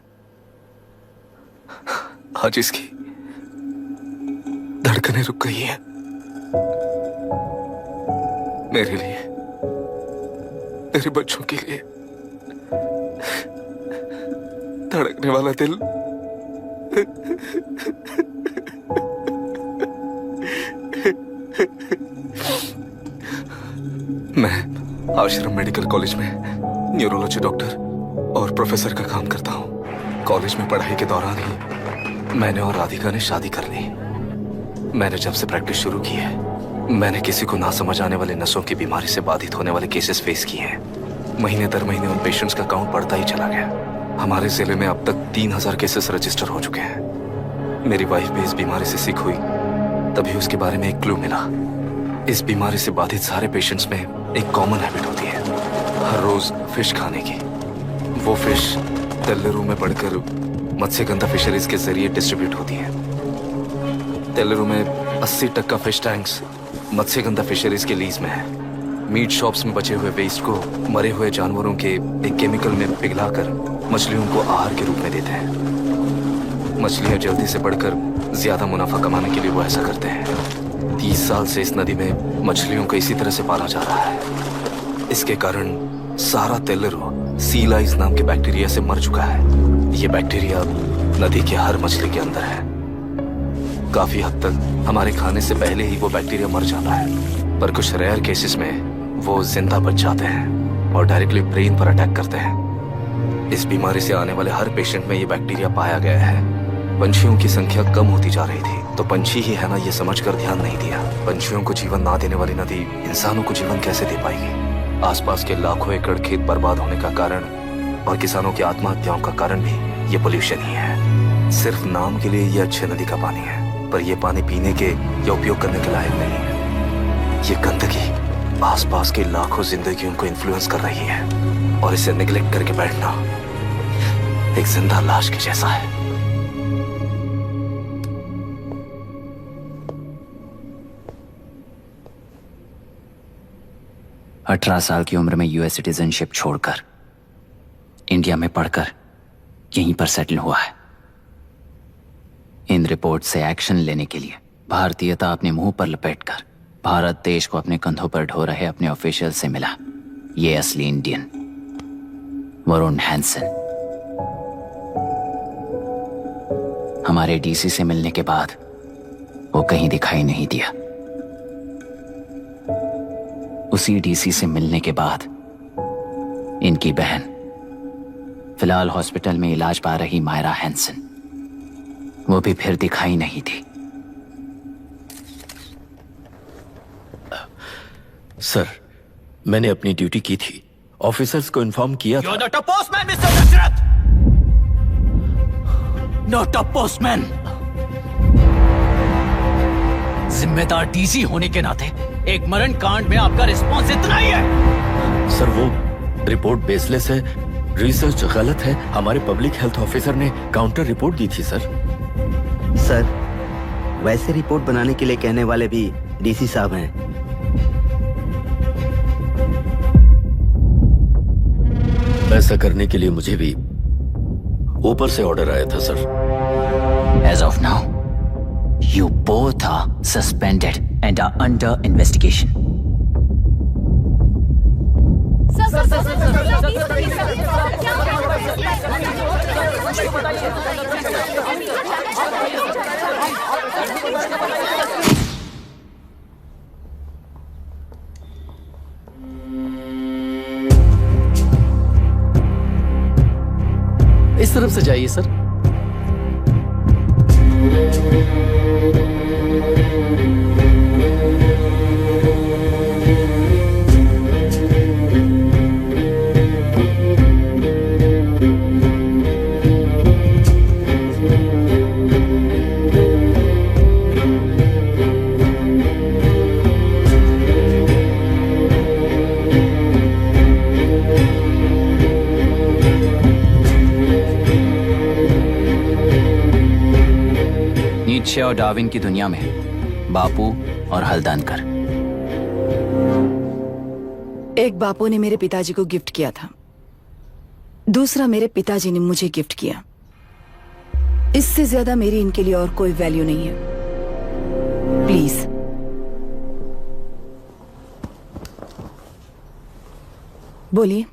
आज इसकी धड़कनें रुक गई हैं। मेरे लिए, मेरे बच्चों के लिए धड़कने वाला दिल मैं आश्रम मेडिकल कॉलेज में न्यूरोलॉजी डॉक्टर और प्रोफेसर का काम करता हूँ। कॉलेज में पढ़ाई के दौरान ही मैंने और राधिका ने शादी कर ली। मैंने जब से प्रैक्टिस शुरू की है, मैंने किसी को ना समझ आने वाले नसों की बीमारी से बाधित होने वाले केसेस फेस किए हैं। महीने दर महीने उन पेशेंट्स का काउंट बढ़ता ही चला गया। हमारे जिले में अब तक 3000 केसेस रजिस्टर हो चुके हैं। मेरी वाइफ भी इस बीमारी से सिक हुई, तभी उसके बारे में एक क्लू मिला। इस बीमारी से बाधित सारे पेशेंट्स में एक कॉमन हैबिट होती है, हर रोज फिश खाने की। वो फिश तेल्लेरू में पड़कर मत्स्यगंधा फिशरीज के जरिए डिस्ट्रीब्यूट होती है। तेल्लेरू में 80% फिश टैंक्स मत्स्यगंधा फिशरीज के लीज में है। मीट शॉप्स में बचे हुए वेस्ट को मरे हुए जानवरों के एक केमिकल में पिघलाकर मछलियों को आहार के रूप में देते हैं। मछलियां जल्दी से बढ़कर ज्यादा मुनाफा कमाने के लिए वो ऐसा करते हैं। 30 साल से इस नदी में मछलियों को इसी तरह से पाला जा रहा है। इसके कारण सारा तेल्लेरू सी लाइस नाम के बैक्टीरिया से मर चुका है। ये बैक्टीरिया नदी के हर मछली के अंदर है। काफी हद तक हमारे खाने से पहले ही वो बैक्टीरिया मर जाता है, पर कुछ रेयर केसेस में वो जिंदा बच जाते हैं और डायरेक्टली ब्रेन पर अटैक करते हैं। इस बीमारी से आने वाले हर पेशेंट में ये बैक्टीरिया पाया गया है। पंछियों की संख्या कम होती जा रही थी, तो पंछी ही है ना ये समझकर ध्यान नहीं दिया। पंछियों को जीवन ना देने वाली नदी इंसानों को जीवन कैसे दे पाएगी? आसपास के लाखों एकड़ खेत बर्बाद होने का कारण और किसानों की आत्महत्याओं का कारण भी ये पोल्यूशन ही है। सिर्फ नाम के लिए ये अच्छे नदी का पानी है, पर यह पानी पीने के या उपयोग करने के लायक नहीं है। ये गंदगी आसपास के लाखों जिंदगियों को इन्फ्लुएंस कर रही है और इसे निगलेक्ट करके बैठना एक जिंदा लाश के जैसा है। अठारह साल की उम्र में यूएस सिटीजनशिप छोड़कर इंडिया में पढ़कर यहीं पर सेटल हुआ है। इन रिपोर्ट से एक्शन लेने के लिए भारतीयता अपने मुंह पर लपेटकर भारत देश को अपने कंधों पर ढो रहे अपने ऑफिशियल से मिला ये असली इंडियन वरुण हैंसन। हमारे डीसी से मिलने के बाद वो कहीं दिखाई नहीं दिया। उसी डीसी से मिलने के बाद इनकी बहन फिलहाल हॉस्पिटल में इलाज पा रही मायरा हैंसन, वो भी फिर दिखाई नहीं दी। सर, मैंने अपनी ड्यूटी की थी, ऑफिसर्स को इन्फॉर्म किया था। You're not a postman, Mr. Dasharath! Not a postman! जिम्मेदार डीसी होने के नाते एक मरण कांड में आपका रिस्पॉन्स इतना ही है। सर, वो रिपोर्ट बेसलेस है, रिसर्च गलत है। हमारे पब्लिक हेल्थ ऑफिसर ने काउंटर रिपोर्ट दी थी सर। सर, वैसे रिपोर्ट बनाने के लिए कहने वाले भी डीसी साहब हैं। ऐसा करने के लिए मुझे भी ऊपर से ऑर्डर आया था sir. As of now, you both are suspended and are under investigation. इस तरफ से जाइए सर। नीत्शे और डार्विन की दुनिया में बापू और हल्दानकर। एक बापू ने मेरे पिताजी को गिफ्ट किया था, दूसरा मेरे पिताजी ने मुझे गिफ्ट किया। इससे ज्यादा मेरी इनके लिए और कोई वैल्यू नहीं है। प्लीज बोलिए।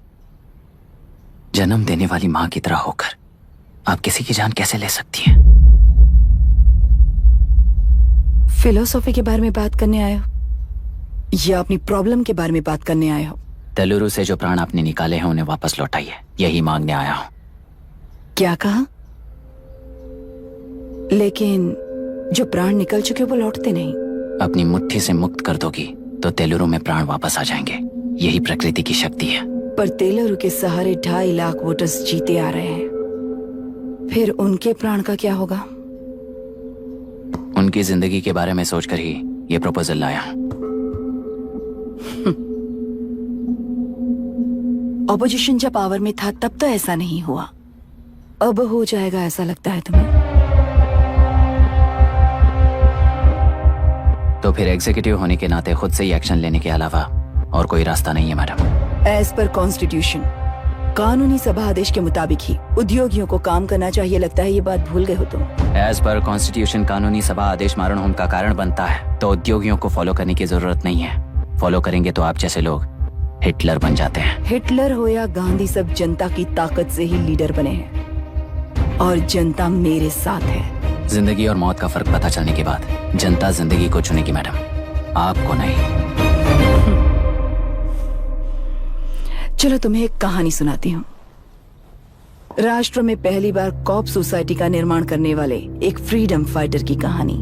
जन्म देने वाली मां की तरह होकर आप किसी की जान कैसे ले सकती हैं? फिलोसॉफी के बारे में बात करने आए हो? या अपनी प्रॉब्लम के बारे में बात करने आए हो? तेलुरु से जो प्राण आपने निकाले हैं उन्हें वापस लौटाइए, यही मांगने आया हूँ। क्या कहा? लेकिन जो प्राण निकल चुके वो लौटते नहीं। अपनी मुट्ठी से मुक्त कर दोगी तो तेलुरु में प्राण वापस आ जाएंगे, यही प्रकृति की शक्ति है। पर तेलुरु के सहारे 2.5 लाख वोटर्स जीते आ रहे हैं, फिर उनके प्राण का क्या होगा? उनकी जिंदगी के बारे में सोचकर ही ये प्रपोजल लाया हूँ। ऑपोजिशन जब पावर में था तब तो ऐसा नहीं हुआ, अब हो जाएगा ऐसा लगता है तुम्हें? तो फिर एग्जीक्यूटिव होने के नाते खुद से ही एक्शन लेने के अलावा और कोई रास्ता नहीं है मैडम। एज पर कॉन्स्टिट्यूशन, कानूनी सभा आदेश के मुताबिक ही उद्योगियों को काम करना चाहिए। लगता है ये बात भूल गए हो तुम। एज पर कॉन्स्टिट्यूशन कानूनी सभा आदेश मारण होम का कारण बनता है, तो उद्योगियों को फॉलो करने की जरूरत नहीं है। फॉलो करेंगे तो आप जैसे लोग हिटलर बन जाते हैं। हिटलर हो या गांधी, सब जनता की ताकत से ही लीडर बने हैं और जनता मेरे साथ है। जिंदगी और मौत का फर्क पता चलने के बाद जनता जिंदगी को चुनेगी मैडम, आपको नहीं। चलो तुम्हें एक कहानी सुनाती हूँ। राष्ट्र में पहली बार कॉप सोसाइटी का निर्माण करने वाले एक फ्रीडम फाइटर की कहानी।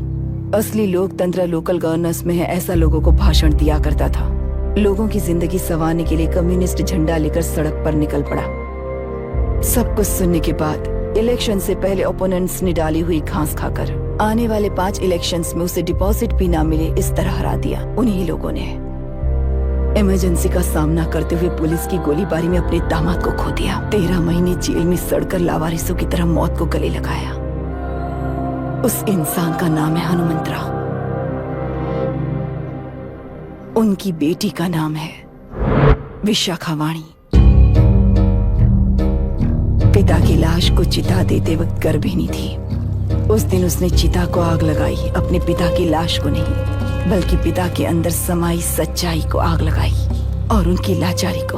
असली लोकतंत्र लोकल गवर्नेंस में है, ऐसा लोगों को भाषण दिया करता था। लोगों की जिंदगी संवारने के लिए कम्युनिस्ट झंडा लेकर सड़क पर निकल पड़ा। सब कुछ सुनने के बाद इलेक्शन से पहले ओपोनेंट्स ने डाली हुई घास खाकर आने वाले 5 इलेक्शंस में उसे डिपॉजिट भी ना मिले इस तरह हरा दिया। उन्हीं लोगों ने इमरजेंसी का सामना करते हुए पुलिस की गोलीबारी में अपने दामाद को खो दिया। 13 महीने जेल में सड़कर लावारिसों की तरह मौत को गले लगाया। उस इंसान का नाम है हनुमंतराव। उनकी बेटी का नाम है विशाखावाणी। पिता की लाश को चिता देते वक्त गर्भिणी थी। उस दिन उसने चिता को आग लगाई, अपने पिता की लाश को नहीं बल्कि पिता के अंदर समाई सच्चाई को आग लगाई और उनकी लाचारी को।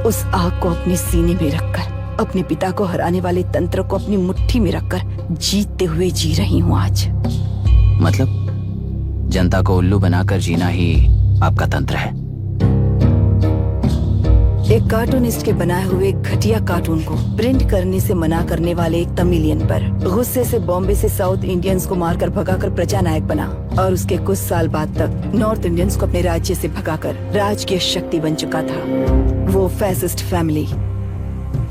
उस आग को अपने सीने में रखकर अपने पिता को हराने वाले तंत्र को अपनी मुट्ठी में रखकर जीतते हुए जी रही हूँ आज। मतलब जनता को उल्लू बनाकर जीना ही आपका तंत्र है? एक कार्टूनिस्ट के बनाए हुए घटिया कार्टून को प्रिंट करने से मना करने वाले एक तमिलियन पर गुस्से से बॉम्बे से साउथ इंडियंस को मारकर भगाकर प्रजानायक बना और उसके कुछ साल बाद तक नॉर्थ इंडियंस को अपने राज्य से भगाकर राजकीय शक्ति बन चुका था। वो फैसिस्ट फैमिली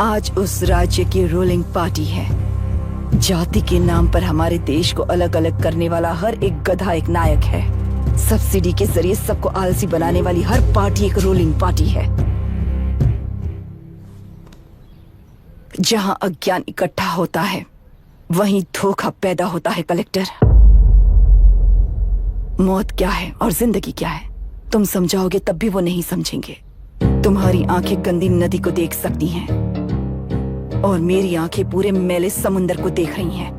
आज उस राज्य की रूलिंग पार्टी है। जाति के नाम पर हमारे देश को अलग अलग करने वाला हर एक गधा एक नायक है। सब्सिडी के जरिए सबको आलसी बनाने वाली हर पार्टी एक रूलिंग पार्टी है। जहां अज्ञान इकट्ठा होता है वहीं धोखा पैदा होता है। कलेक्टर, मौत क्या है और जिंदगी क्या है तुम समझाओगे तब भी वो नहीं समझेंगे। तुम्हारी आंखें गंदी नदी को देख सकती हैं और मेरी आंखें पूरे मैले समुंदर को देख रही हैं।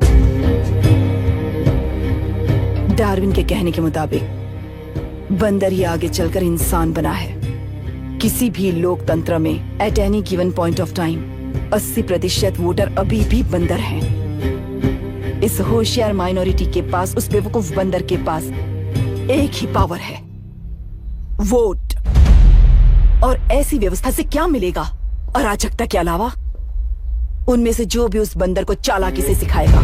डार्विन के कहने के मुताबिक बंदर ही आगे चलकर इंसान बना है। किसी भी लोकतंत्र में at any given point of time 80% voter अभी भी बंदर हैं। इस होशियार माइनॉरिटी के पास, उस बेवकूफ बंदर के पास एक ही पावर है, वोट। और ऐसी व्यवस्था से क्या मिलेगा अराजकता के अलावा? उनमें से जो भी उस बंदर को चालाकी से सिखाएगा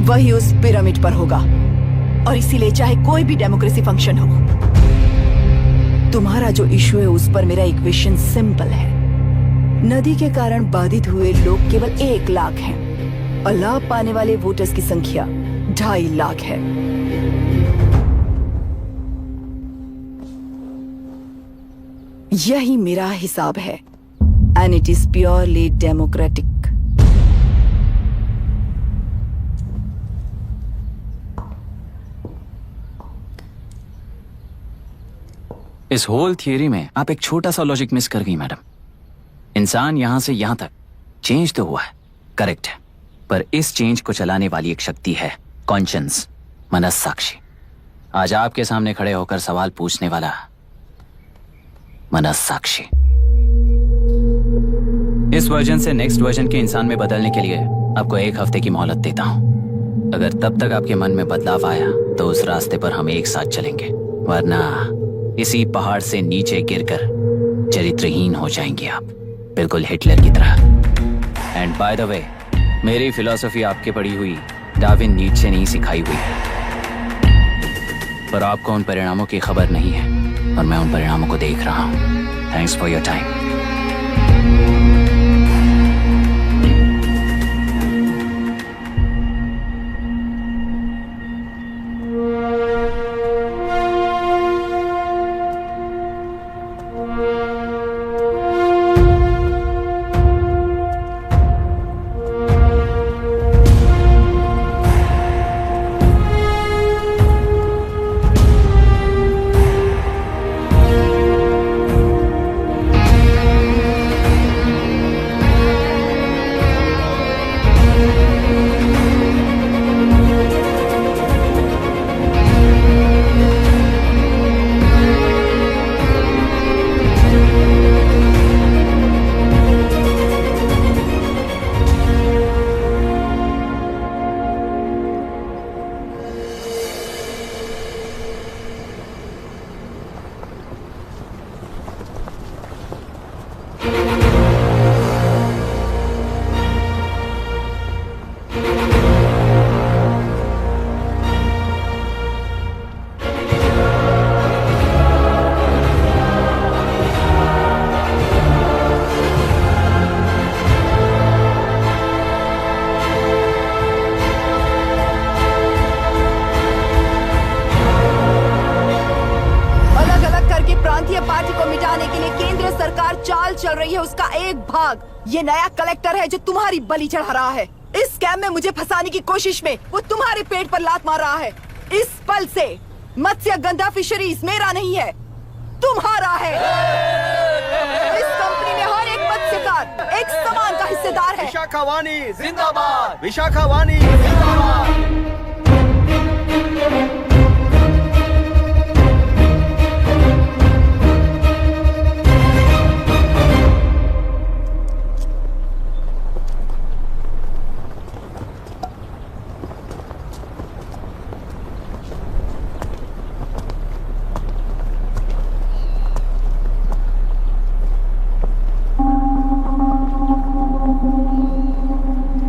वही उस पिरामिड पर होगा। और इसीलिए चाहे कोई भी डेमोक्रेसी फंक्शन हो, तुम्हारा जो इशू है उस पर मेरा इक्वेशन सिंपल है। नदी के कारण बाधित हुए लोग केवल 1 लाख हैं और लाभ पाने वाले वोटर्स की संख्या 2.5 लाख है। यही मेरा हिसाब है and it is purely democratic. इस होल थियरी में आप एक छोटा सा लॉजिक मिस कर गई मैडम। इंसान यहां से यहां तक चेंज तो हुआ है, करेक्ट है, पर इस चेंज को चलाने वाली एक शक्ति है कॉन्शियंस, मनस्साक्षी। आज आपके सामने खड़े होकर सवाल पूछने वाला मनस्साक्षी। इस वर्जन से नेक्स्ट वर्जन के इंसान में बदलने के लिए आपको 1 हफ्ते की मोहलत देता हूं। अगर तब तक आपके मन में बदलाव आया तो उस रास्ते पर हम एक साथ चलेंगे, वरना इसी पहाड़ से नीचे गिरकर चरित्रहीन हो जाएंगे आप, बिल्कुल हिटलर की तरह। एंड बाय द वे, मेरी फिलॉसफी आपके पढ़ी हुई डार्विन नीचे नहीं सिखाई हुई है, पर आपको उन परिणामों की खबर नहीं है और मैं उन परिणामों को देख रहा हूं। Thanks for your time. चल रही है उसका एक भाग ये नया कलेक्टर है जो तुम्हारी बलि चढ़ा रहा है। इस स्कैम में मुझे फंसाने की कोशिश में वो तुम्हारे पेट पर लात मार रहा है। इस पल से मत्स्य गंधा फिशरीज मेरा नहीं है, तुम्हारा है। इस कंपनी में हर एक मत्स्यकार एक समान का हिस्सेदार है। विशाखावाणी जिंदाबाद, विशाखावाणी जिंदाबाद।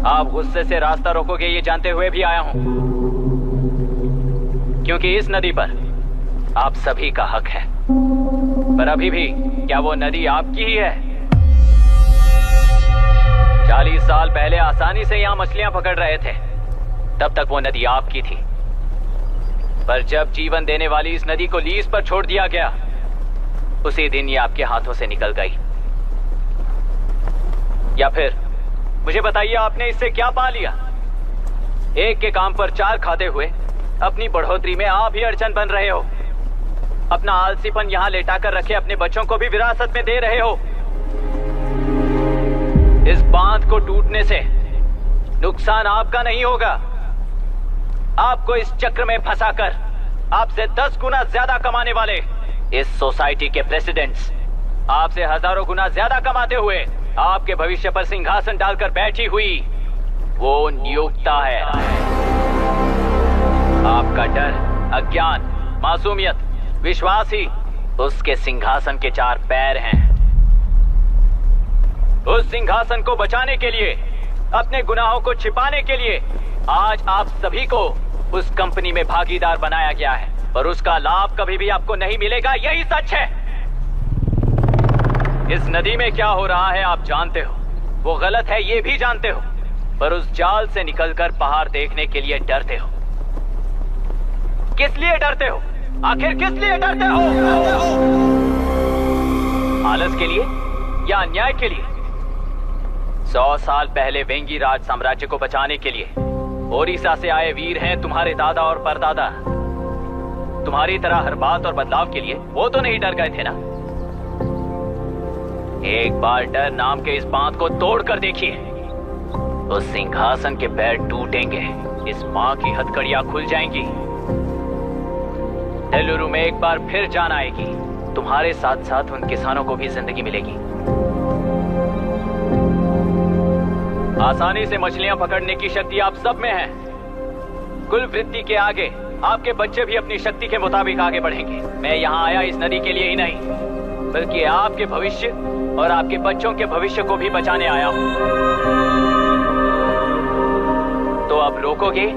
आप गुस्से से रास्ता रोकोगे ये जानते हुए भी आया हूं, क्योंकि इस नदी पर आप सभी का हक है। पर अभी भी क्या वो नदी आपकी ही है? 40 साल पहले आसानी से यहां मछलियां पकड़ रहे थे, तब तक वो नदी आपकी थी। पर जब जीवन देने वाली इस नदी को लीज पर छोड़ दिया गया, उसी दिन ये आपके हाथों से निकल गई। या फिर मुझे बताइए, आपने इससे क्या पा लिया? एक के काम पर 4 खाते हुए अपनी बढ़ोतरी में आप ही अड़चन बन रहे हो। अपना आलसीपन यहाँ लेटाकर रखे अपने बच्चों को भी विरासत में दे रहे हो। इस बांध को टूटने से नुकसान आपका नहीं होगा, आपको इस चक्र में फंसाकर आपसे 10 गुना ज्यादा कमाने वाले इस सोसाइटी के प्रेसिडेंट्स आपसे हजारों गुना ज्यादा कमाते हुए आपके भविष्य पर सिंहासन डालकर बैठी हुई वो नियोक्ता है। आपका डर, अज्ञान, मासूमियत, विश्वास ही उसके सिंहासन के 4 पैर हैं। उस सिंहासन को बचाने के लिए, अपने गुनाहों को छिपाने के लिए आज आप सभी को उस कंपनी में भागीदार बनाया गया है, पर उसका लाभ कभी भी आपको नहीं मिलेगा। यही सच है। इस नदी में क्या हो रहा है आप जानते हो, वो गलत है ये भी जानते हो, पर उस जाल से निकलकर पहाड़ देखने के लिए डरते हो। किस लिए डरते हो? आखिर किस लिए डरते हो? आलस के लिए या अन्याय के लिए? 100 साल पहले वेंगी राज साम्राज्य को बचाने के लिए ओडिशा से आए वीर हैं तुम्हारे दादा और परदादा। तुम्हारी तरह हर बात और बदलाव के लिए वो तो नहीं डर गए थे ना। एक बार डर नाम के इस बांध को तोड़ कर देखिए, तो सिंहासन के पैर टूटेंगे, इस मां की हथकड़ियां खुल जाएंगी। नेल्लूरू में एक बार फिर जान आएगी, तुम्हारे साथ साथ उन किसानों को भी जिंदगी मिलेगी। आसानी से मछलियां पकड़ने की शक्ति आप सब में है। कुल वृत्ति के आगे आपके बच्चे भी अपनी शक्ति के मुताबिक आगे बढ़ेंगे। मैं यहाँ आया इस नदी के लिए ही नहीं, बल्कि आपके भविष्य और आपके बच्चों के भविष्य को भी बचाने आया हूँ। तो आप रोकोगे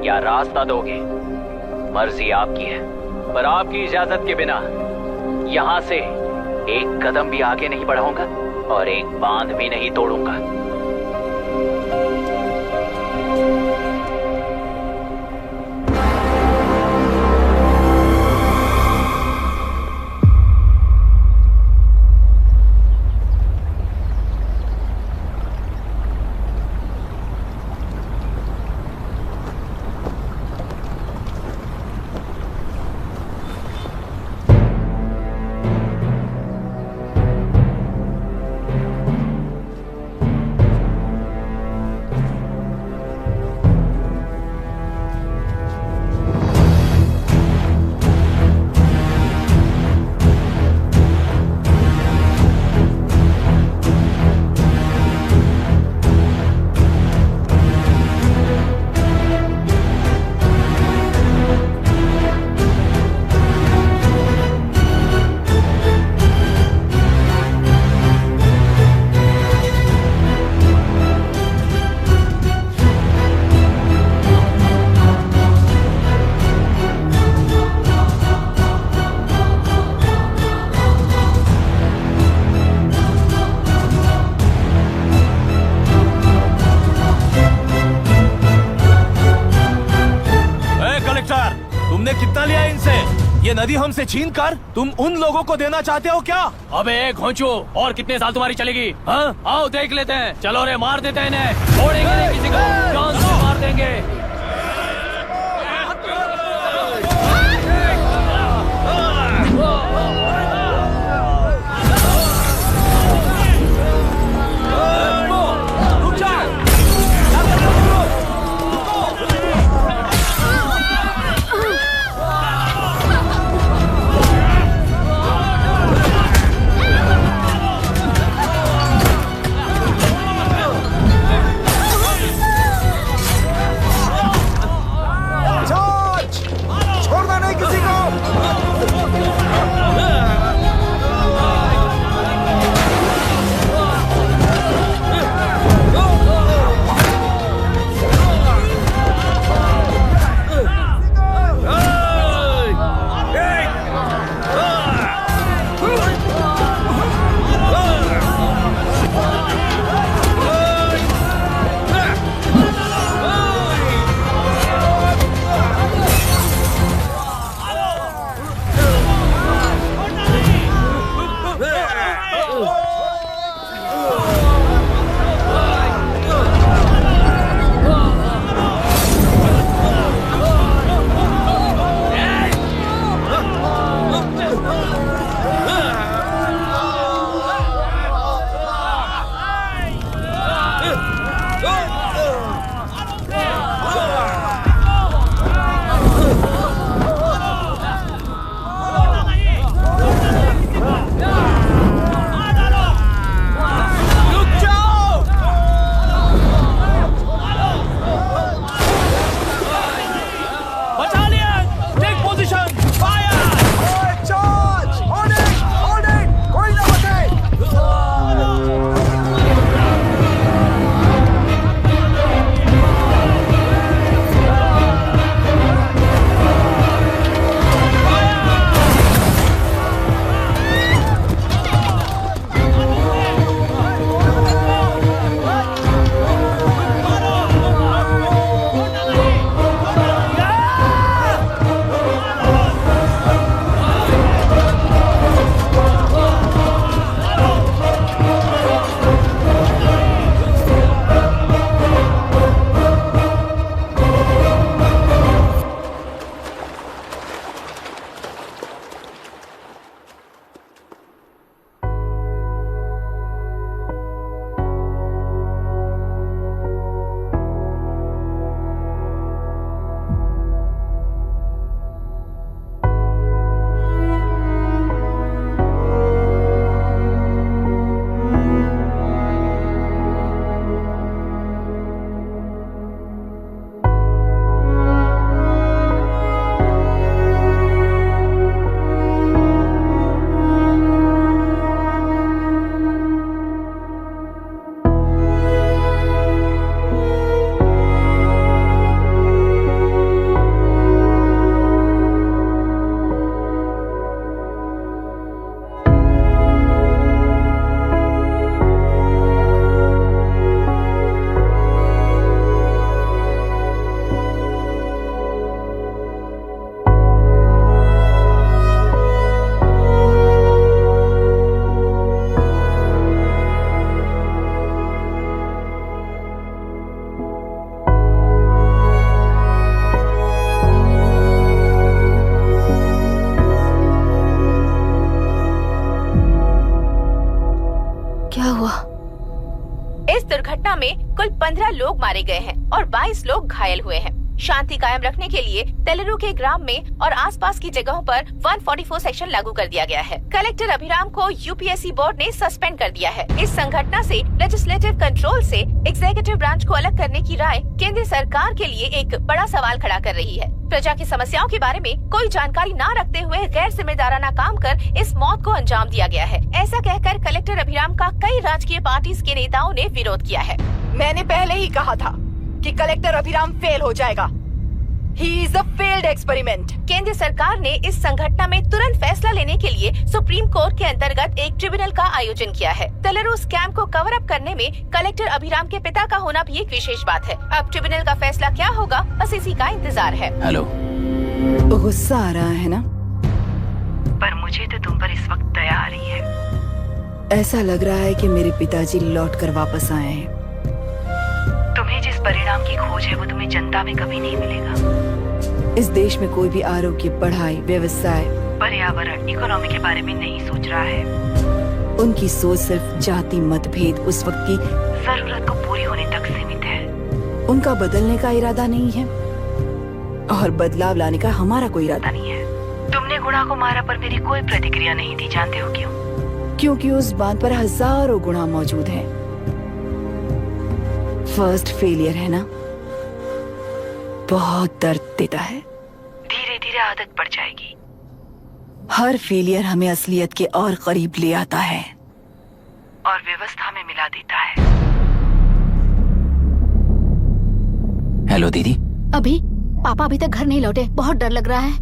या रास्ता दोगे, मर्जी आपकी है, पर आपकी इजाजत के बिना यहाँ से एक कदम भी आगे नहीं बढ़ाऊंगा और एक बांध भी नहीं तोड़ूंगा। कितना लिया इनसे? ये नदी हमसे छीन कर तुम उन लोगों को देना चाहते हो क्या? अबे घोंचू, और कितने साल तुम्हारी चलेगी? हाँ, आओ देख लेते हैं। चलो रे, मार देते हैं इन्हें, छोड़ेंगे नहीं किसी को, जान से मार देंगे। इस दुर्घटना में कुल 15 लोग मारे गए हैं और 22 लोग घायल हुए हैं। शांति कायम रखने के लिए तेलुरु के ग्राम में और आसपास की जगहों पर 144 सेक्शन लागू कर दिया गया है। कलेक्टर अभिराम को यूपीएससी बोर्ड ने सस्पेंड कर दिया है। इस संघटना से लेजिस्लेटिव कंट्रोल से एग्जीक्यूटिव ब्रांच को अलग करने की राय केंद्र सरकार के लिए एक बड़ा सवाल खड़ा कर रही है। प्रजा की समस्याओं के बारे में कोई जानकारी न रखते हुए गैर जिम्मेदाराना काम कर इस मौत को अंजाम दिया गया है। ऐसा कहकर कलेक्टर अभिराम का कई राजकीय पार्टी के नेताओं ने विरोध किया है। मैंने पहले ही कहा था कि कलेक्टर अभिराम फेल हो जाएगा। He is a failed experiment. केंद्र सरकार ने इस संघटना में तुरंत फैसला लेने के लिए सुप्रीम कोर्ट के अंतर्गत एक ट्रिब्यूनल का आयोजन किया है। तेलुरु स्कैम को कवर अप करने में कलेक्टर अभिराम के पिता का होना भी एक विशेष बात है। अब ट्रिब्यूनल का फैसला क्या होगा, बस इसी का इंतजार है। हेलो, गुस्सा आ रहा है ना? पर मुझे तो तुम पर इस वक्त दया आ रही है। ऐसा लग रहा है कि मेरे पिताजी लौट कर वापस आए हैं। तुम्हें जिस परिणाम की खोज है वो तुम्हें जनता में कभी नहीं मिलेगा। इस देश में कोई भी आरोग्य, पढ़ाई, व्यवसाय, पर्यावरण, इकोनॉमी के बारे में नहीं सोच रहा है। उनकी सोच सिर्फ जाति मतभेद उस वक्त की जरूरत को पूरी होने तक सीमित है। उनका बदलने का इरादा नहीं है और बदलाव लाने का हमारा कोई इरादा नहीं है। तुमने गुणा को मारा पर मेरी कोई प्रतिक्रिया नहीं दी, जानते हो क्यों? क्योंकि उस बात पर हजारों गुणा मौजूद हैं। फर्स्ट फेलियर है ना, बहुत दर्द देता है। धीरे धीरे आदत पड़ जाएगी। हर फेलियर हमें असलियत के और करीब ले आता है और व्यवस्था में मिला देता है। हेलो दीदी। अभी पापा अभी तक घर नहीं लौटे, बहुत डर लग रहा है।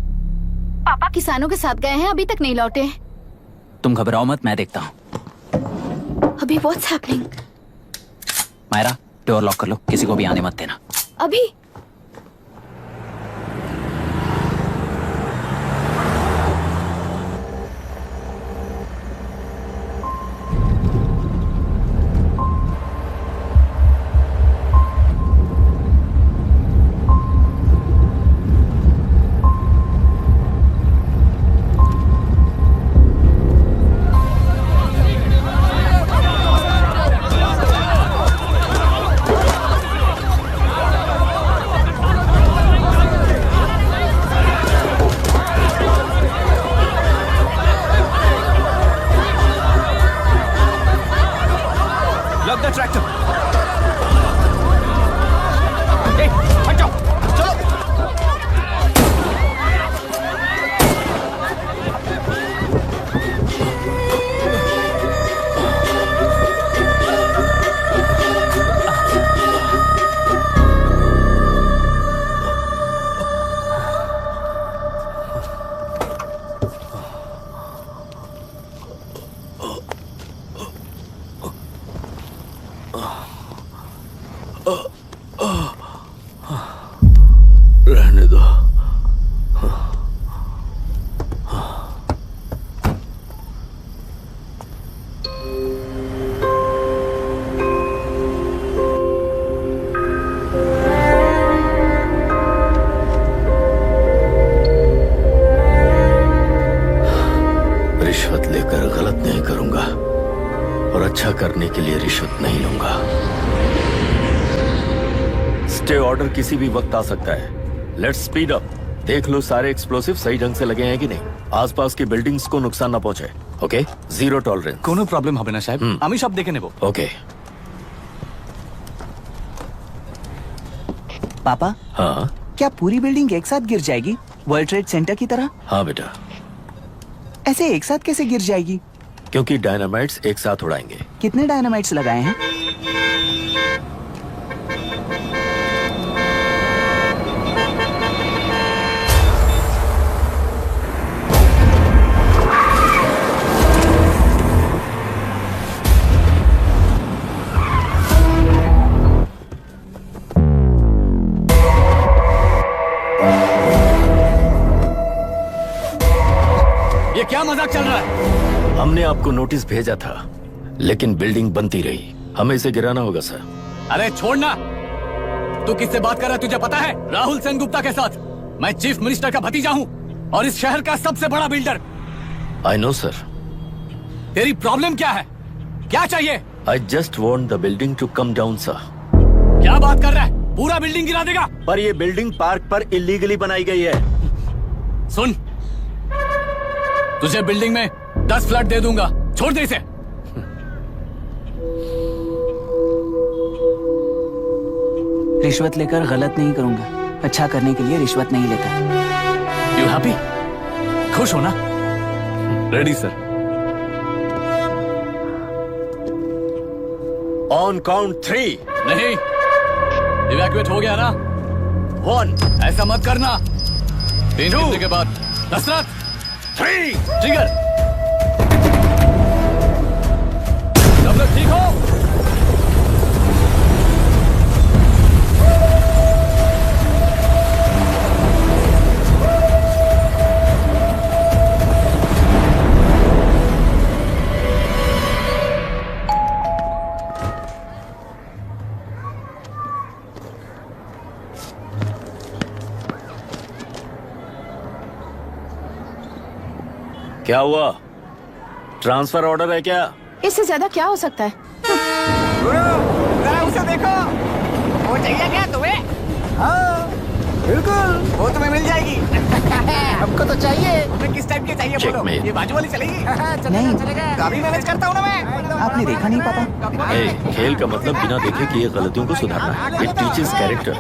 पापा किसानों के साथ गए हैं, अभी तक नहीं लौटे। तुम घबराओ मत, मैं देखता हूँ। अभी what's happening? Myra, door lock कर लो, किसी को भी आने मत देना। अभी रहने दो। रिश्वत लेकर गलत नहीं करूंगा और अच्छा करने के लिए रिश्वत नहीं लूंगा। स्टे ऑर्डर किसी भी वक्त आ सकता है। Let's speed up. देख लो सारे एक्सप्लोसिव सही ढंग से लगे हैं कि नहीं। आसपास की बिल्डिंग्स को नुकसान ना पहुंचे। Okay, zero tolerance. कोनो प्रॉब्लम হবে না সাহেব, আমি সব দেখে নেব। ओके। पापा, हाँ क्या पूरी बिल्डिंग एक साथ गिर जाएगी, वर्ल्ड ट्रेड सेंटर की तरह? हाँ बेटा। ऐसे एक साथ कैसे गिर जाएगी? क्योंकि डायनामाइट्स एक साथ उड़ाएंगे। कितने डायनामाइट्स लगाए हैं? ये क्या मजाक चल रहा है? हमने आपको नोटिस भेजा था, लेकिन बिल्डिंग बनती रही। हमें इसे गिराना होगा सर। अरे छोड़ना। तू किससे बात कर रहा है तुझे पता है? राहुल सेनगुप्ता के साथ। मैं चीफ मिनिस्टर का भतीजा हूँ और इस शहर का सबसे बड़ा बिल्डर। I know sir. तेरी प्रॉब्लम क्या है? क्या चाहिए? I just want the building to come down sir. क्या बात कर रहा है? पूरा बिल्डिंग गिरा देगा? पर ये बिल्डिंग पार्क पर इलीगली बनाई गई है। सुन, तुझे बिल्डिंग में 10 फ्लैट दे दूंगा, छोड़ दे इसे। रिश्वत लेकर गलत नहीं करूंगा, अच्छा करने के लिए रिश्वत नहीं लेता। You happy? खुश हो ना? Ready sir. On count 3। नहीं, इवैक्यूएट हो गया ना? 1। ऐसा मत करना। 3 घंटे के बाद दशरथ 3 ट्रिगर। सब लोग ठीक हो? क्या हुआ? ट्रांसफर ऑर्डर है क्या? इससे ज्यादा क्या हो सकता है? जरा उसे देखो, वो चाहिए क्या तुम्हें? हाँ बिल्कुल, वो तुम्हें मिल जाएगी। हमको तो चाहिए। तुम्हें किस टाइप की चाहिए बोलो? ये बाजू वाली चलेगी? नहीं, अभी मैनेज करता हूँ ना मैं। आपने देखा नहीं पापा? खेल का मतलब बिना देखे कि ये गलतियों को सुधारना है। It teaches character.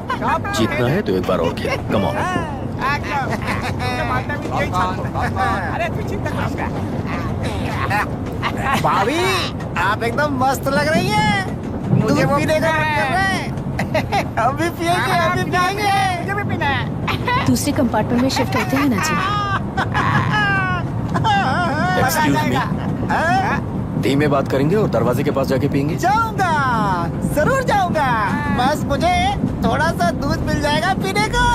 जीतना है तो एक बार और खेल। Come on. अरे तू चिंता मत कर। भाभी, आप एकदम मस्त लग रही हैं। मुझे वो पीने का मन कर रहा है। अभी पिएंगे, अभी पिएंगे। मुझे भी पीना है। दूसरे कंपार्टमेंट में शिफ्ट होते हैं ना जी। एक्सक्यूज मी, धीमे बात करेंगे और दरवाजे के पास जाके पियेंगे। जाऊंगा, जरूर जाऊंगा। बस मुझे थोड़ा सा दूध मिल जाएगा पीने को।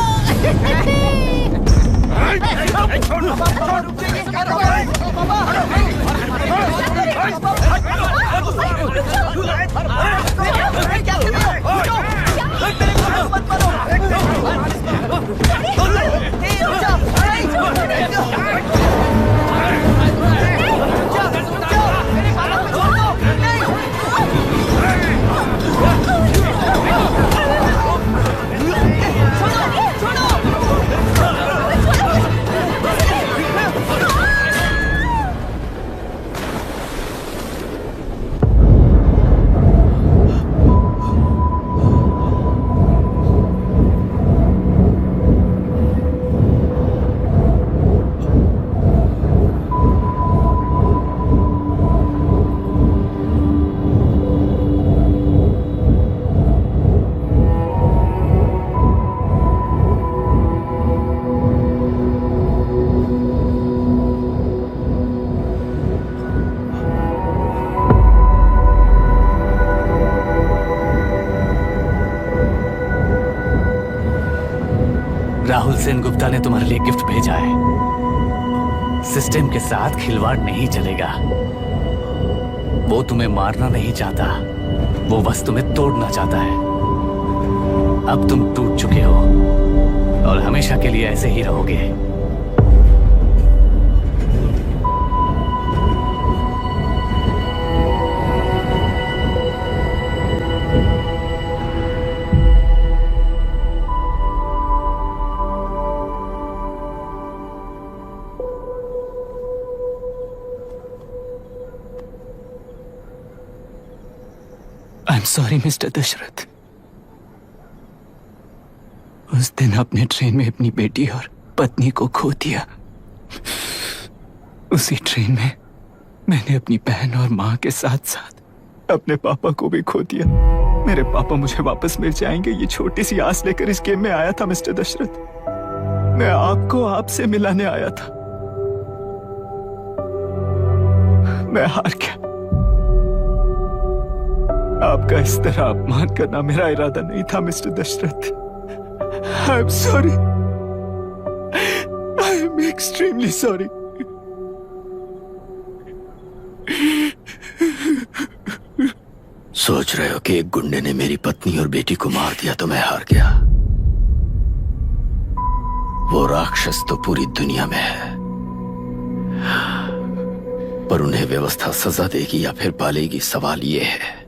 राहुल सेन गुप्ता ने तुम्हारे लिए गिफ्ट भेजा है। सिस्टम के साथ खिलवाड़ नहीं चलेगा। वो तुम्हें मारना नहीं चाहता, वो बस तुम्हें तोड़ना चाहता है। अब तुम टूट चुके हो और हमेशा के लिए ऐसे ही रहोगे। I'm sorry, mister Dasharath. उस दिन अपने ट्रेन में अपनी बेटी और पत्नी को खो दिया। उसी ट्रेन में मैंने अपनी बहन और माँ के साथ साथ अपने पापा को भी खो दिया। मेरे पापा मुझे वापस मिल जाएंगे, ये छोटी सी आस लेकर इस गेम में आया था मिस्टर दशरथ। मैं आपको आपसे मिलाने आया था। मैं हार गया। आपका इस तरह अपमान करना मेरा इरादा नहीं था mister Dasharath. I am sorry. I am extremely sorry. सोच रहे हो कि एक गुंडे ने मेरी पत्नी और बेटी को मार दिया तो मैं हार गया? वो राक्षस तो पूरी दुनिया में है, पर उन्हें व्यवस्था सजा देगी या फिर पालेगी, सवाल ये है।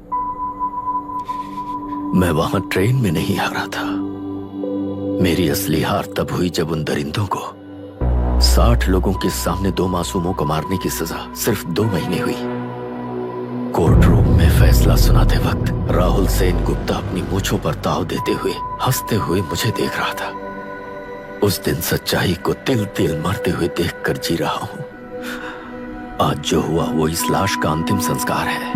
मैं वहां ट्रेन में नहीं हारा था। मेरी असली हार तब हुई जब उन दरिंदों को 60 लोगों के सामने 2 मासूमों को मारने की सजा सिर्फ 2 महीने हुई। कोर्ट रूम में फैसला सुनाते वक्त राहुल सेन गुप्ता अपनी मूंछों पर ताव देते हुए हंसते हुए मुझे देख रहा था। उस दिन सच्चाई को तिल तिल मरते हुए देखकर जी रहा हूं। आज जो हुआ वो इस लाश का अंतिम संस्कार है।